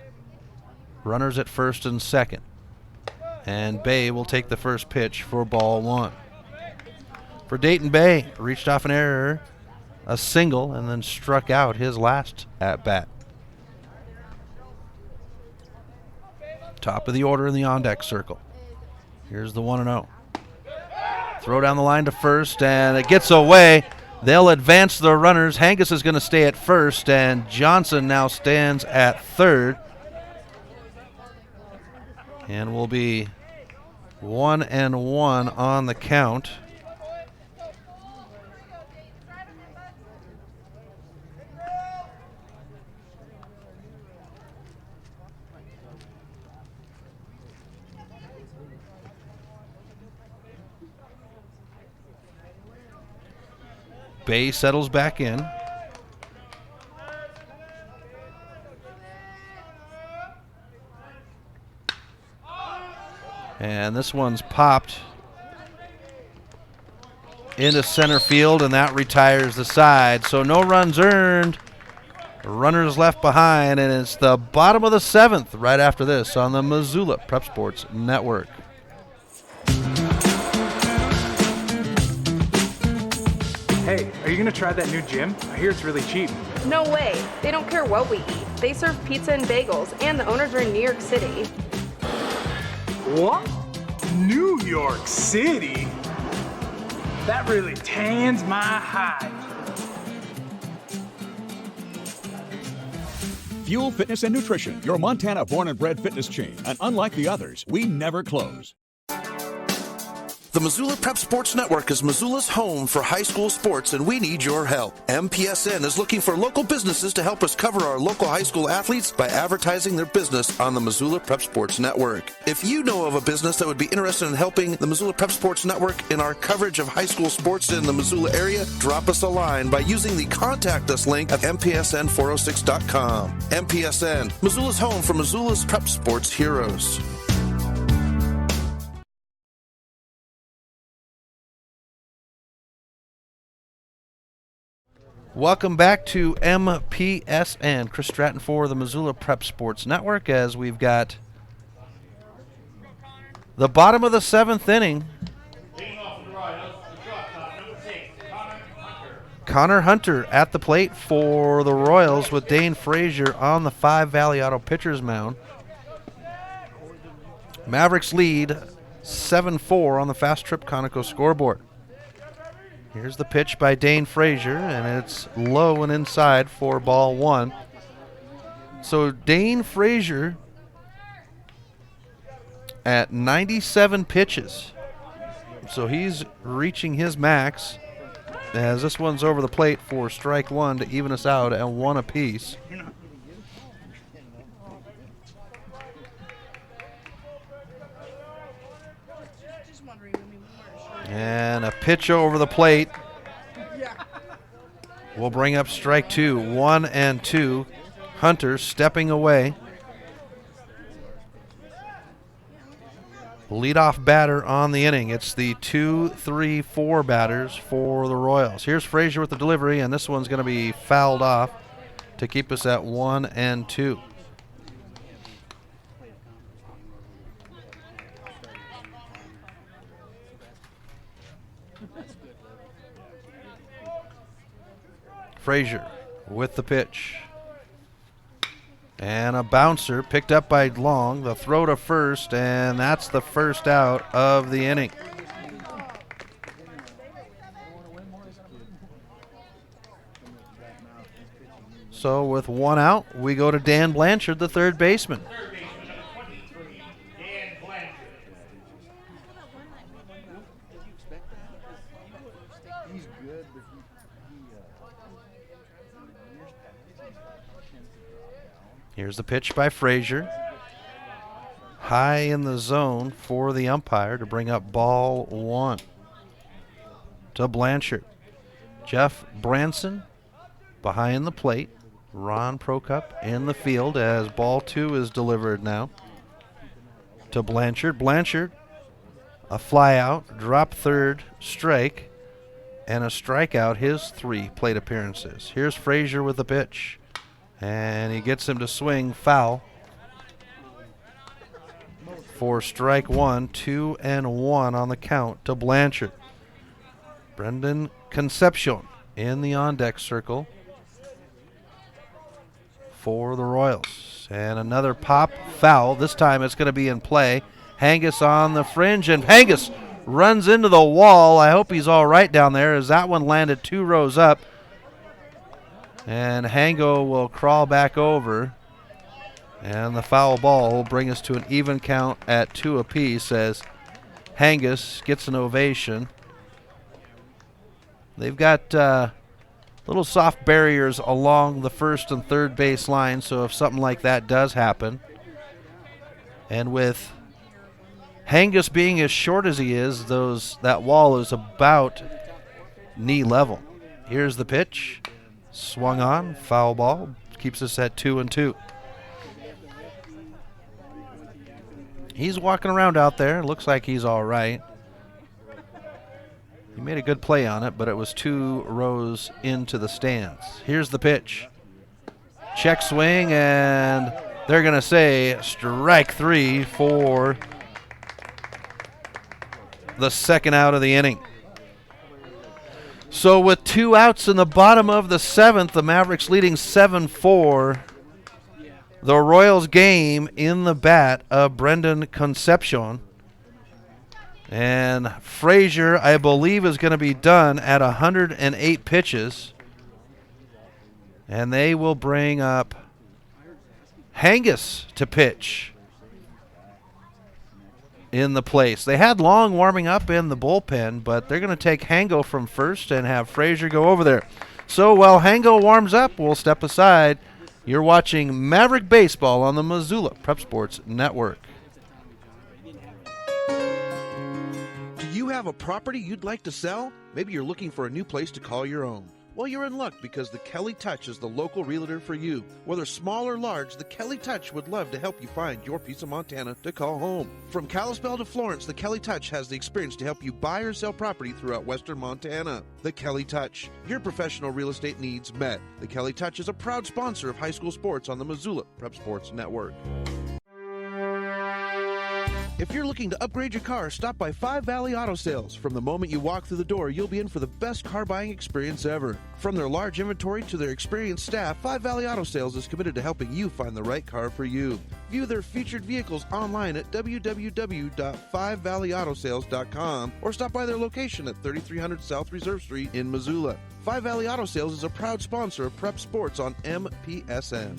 Runners at first and second. And Bay will take the first pitch for ball 1. For Dayton Bay, reached off an error, a single, and then struck out his last at-bat. Top of the order in the on-deck circle. Here's the 1-0. Throw down the line to first, and it gets away. They'll advance the runners. Hangus is going to stay at first, and Johnson now stands at third. And will be 1-1 on the count. Bay settles back in. And this one's popped into center field, and that retires the side. So no runs earned. Runners left behind, and it's the bottom of the 7th right after this on the Missoula Prep Sports Network. Hey, are you gonna try that new gym? I hear it's really cheap. No way. They don't care what we eat. They serve pizza and bagels, and the owners are in New York City. What? New York City? That really tans my hide. Fuel Fitness and Nutrition, your Montana born and bred fitness chain. And unlike the others, we never close. The Missoula Prep Sports Network is Missoula's home for high school sports, and we need your help. MPSN is looking for local businesses to help us cover our local high school athletes by advertising their business on the Missoula Prep Sports Network. If you know of a business that would be interested in helping the Missoula Prep Sports Network in our coverage of high school sports in the Missoula area, drop us a line by using the Contact Us link at MPSN406.com. MPSN, Missoula's home for Missoula's prep sports heroes. Welcome back to MPSN. Chris Stratton for the Missoula Prep Sports Network, as we've got the bottom of the 7th inning. Connor Hunter at the plate for the Royals with Dane Frazier on the 5 Valley Auto pitcher's mound. Mavericks lead 7-4 on the Fast Trip Conoco scoreboard. Here's the pitch by Dane Frazier, and it's low and inside for ball 1. So Dane Frazier at 97 pitches. So he's reaching his max as this one's over the plate for strike 1 to even us out at 1 apiece. And a pitch over the plate will bring up strike 2. 1-2. Hunter stepping away. Leadoff batter on the inning. It's the 2-3-4 batters for the Royals. Here's Frazier with the delivery, and this one's going to be fouled off to keep us at 1-2. Frazier with the pitch. And a bouncer picked up by Long. The throw to first, and that's the first out of the inning. So with 1 out, we go to Dan Blanchard, the third baseman. Here's the pitch by Frazier. High in the zone for the umpire to bring up ball 1. To Blanchard. Jeff Branson behind the plate. Ron Prokup in the field as ball 2 is delivered now. To Blanchard. Blanchard, a fly out, drop third, strike, and a strikeout his 3 plate appearances. Here's Frazier with the pitch. And he gets him to swing foul for strike 1. 2-1 on the count to Blanchard. Brendan Concepcion in the on-deck circle for the Royals. And another pop foul. This time it's going to be in play. Hangus on the fringe, and Hangus runs into the wall. I hope he's all right down there, as that one landed 2 rows up. And Hango will crawl back over, and the foul ball will bring us to an even count at 2 apiece as Hangus gets an ovation. They've got little soft barriers along the first and third base line, so if something like that does happen, and with Hangus being as short as he is, that wall is about knee level. Here's the pitch. Swung on, foul ball, keeps us at 2-2. He's walking around out there. Looks like he's all right. He made a good play on it, but it was 2 rows into the stands. Here's the pitch. Check swing, and they're going to say strike 3 for the second out of the inning. So with 2 outs in the bottom of the 7th, the Mavericks leading 7-4. The Royals game in the bat of Brendan Concepcion. And Frazier, I believe, is going to be done at 108 pitches. And they will bring up Hangis to pitch in the place. They had Long warming up in the bullpen, but they're going to take Hango from first and have Frazier go over there. So while Hango warms up, we'll step aside. You're watching Maverick Baseball on the Missoula Prep Sports Network. Do you have a property you'd like to sell? Maybe you're looking for a new place to call your own. Well, you're in luck because the Kelly Touch is the local realtor for you. Whether small or large, the Kelly Touch would love to help you find your piece of Montana to call home. From Kalispell to Florence, the Kelly Touch has the experience to help you buy or sell property throughout western Montana. The Kelly Touch, your professional real estate needs met. The Kelly Touch is a proud sponsor of high school sports on the Missoula Prep Sports Network. If you're looking to upgrade your car, stop by Five Valley Auto Sales. From the moment you walk through the door, you'll be in for the best car buying experience ever. From their large inventory to their experienced staff, Five Valley Auto Sales is committed to helping you find the right car for you. View their featured vehicles online at www.fivevalleyAutosales.com or stop by their location at 3300 South Reserve Street in Missoula. Five Valley Auto Sales is a proud sponsor of Prep Sports on MPSN.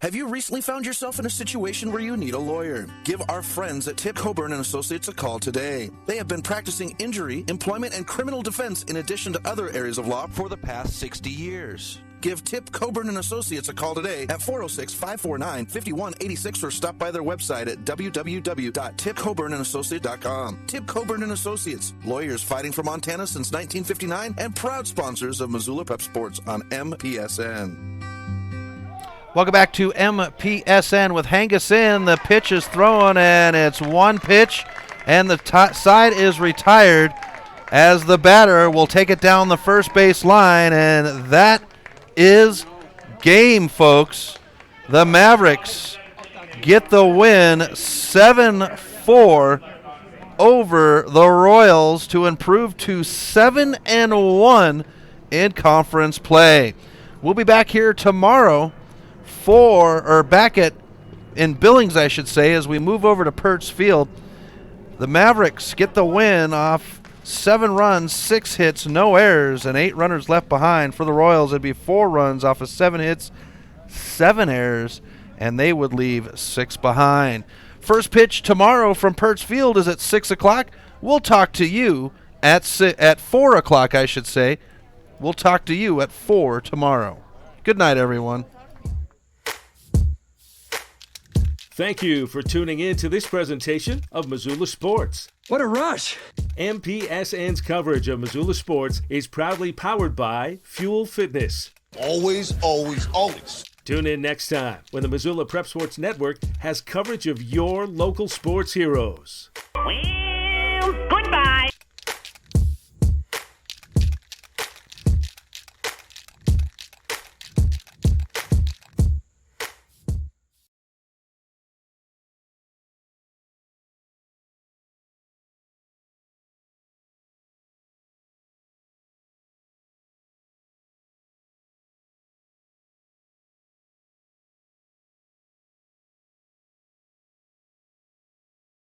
Have you recently found yourself in a situation where you need a lawyer? Give our friends at Tip Coburn & Associates a call today. They have been practicing injury, employment, and criminal defense in addition to other areas of law for the past 60 years. Give Tip Coburn & Associates a call today at 406-549-5186 or stop by their website at www.tipcoburnandassociates.com. Tip Coburn & Associates, lawyers fighting for Montana since 1959 and proud sponsors of Missoula Prep Sports on MPSN. Welcome back to MPSN with Hangis in. The pitch is thrown, and it's one pitch, and the side is retired as the batter will take it down the first base line, and that is game, folks. The Mavericks get the win 7-4 over the Royals to improve to 7-1 in conference play. We'll be back here tomorrow in Billings, I should say, as we move over to Perts Field. The Mavericks get the win off 7 runs, 6 hits, no errors, and 8 runners left behind. For the Royals, it'd be 4 runs off of 7 hits, 7 errors, and they would leave 6 behind. First pitch tomorrow from Perts Field is at 6 o'clock. We'll talk to you at 4 o'clock, I should say. We'll talk to you at 4 tomorrow. Good night, everyone. Thank you for tuning in to this presentation of Missoula Sports. What a rush! MPSN's coverage of Missoula Sports is proudly powered by Fuel Fitness. Always, always, always. Tune in next time when the Missoula Prep Sports Network has coverage of your local sports heroes. Whee!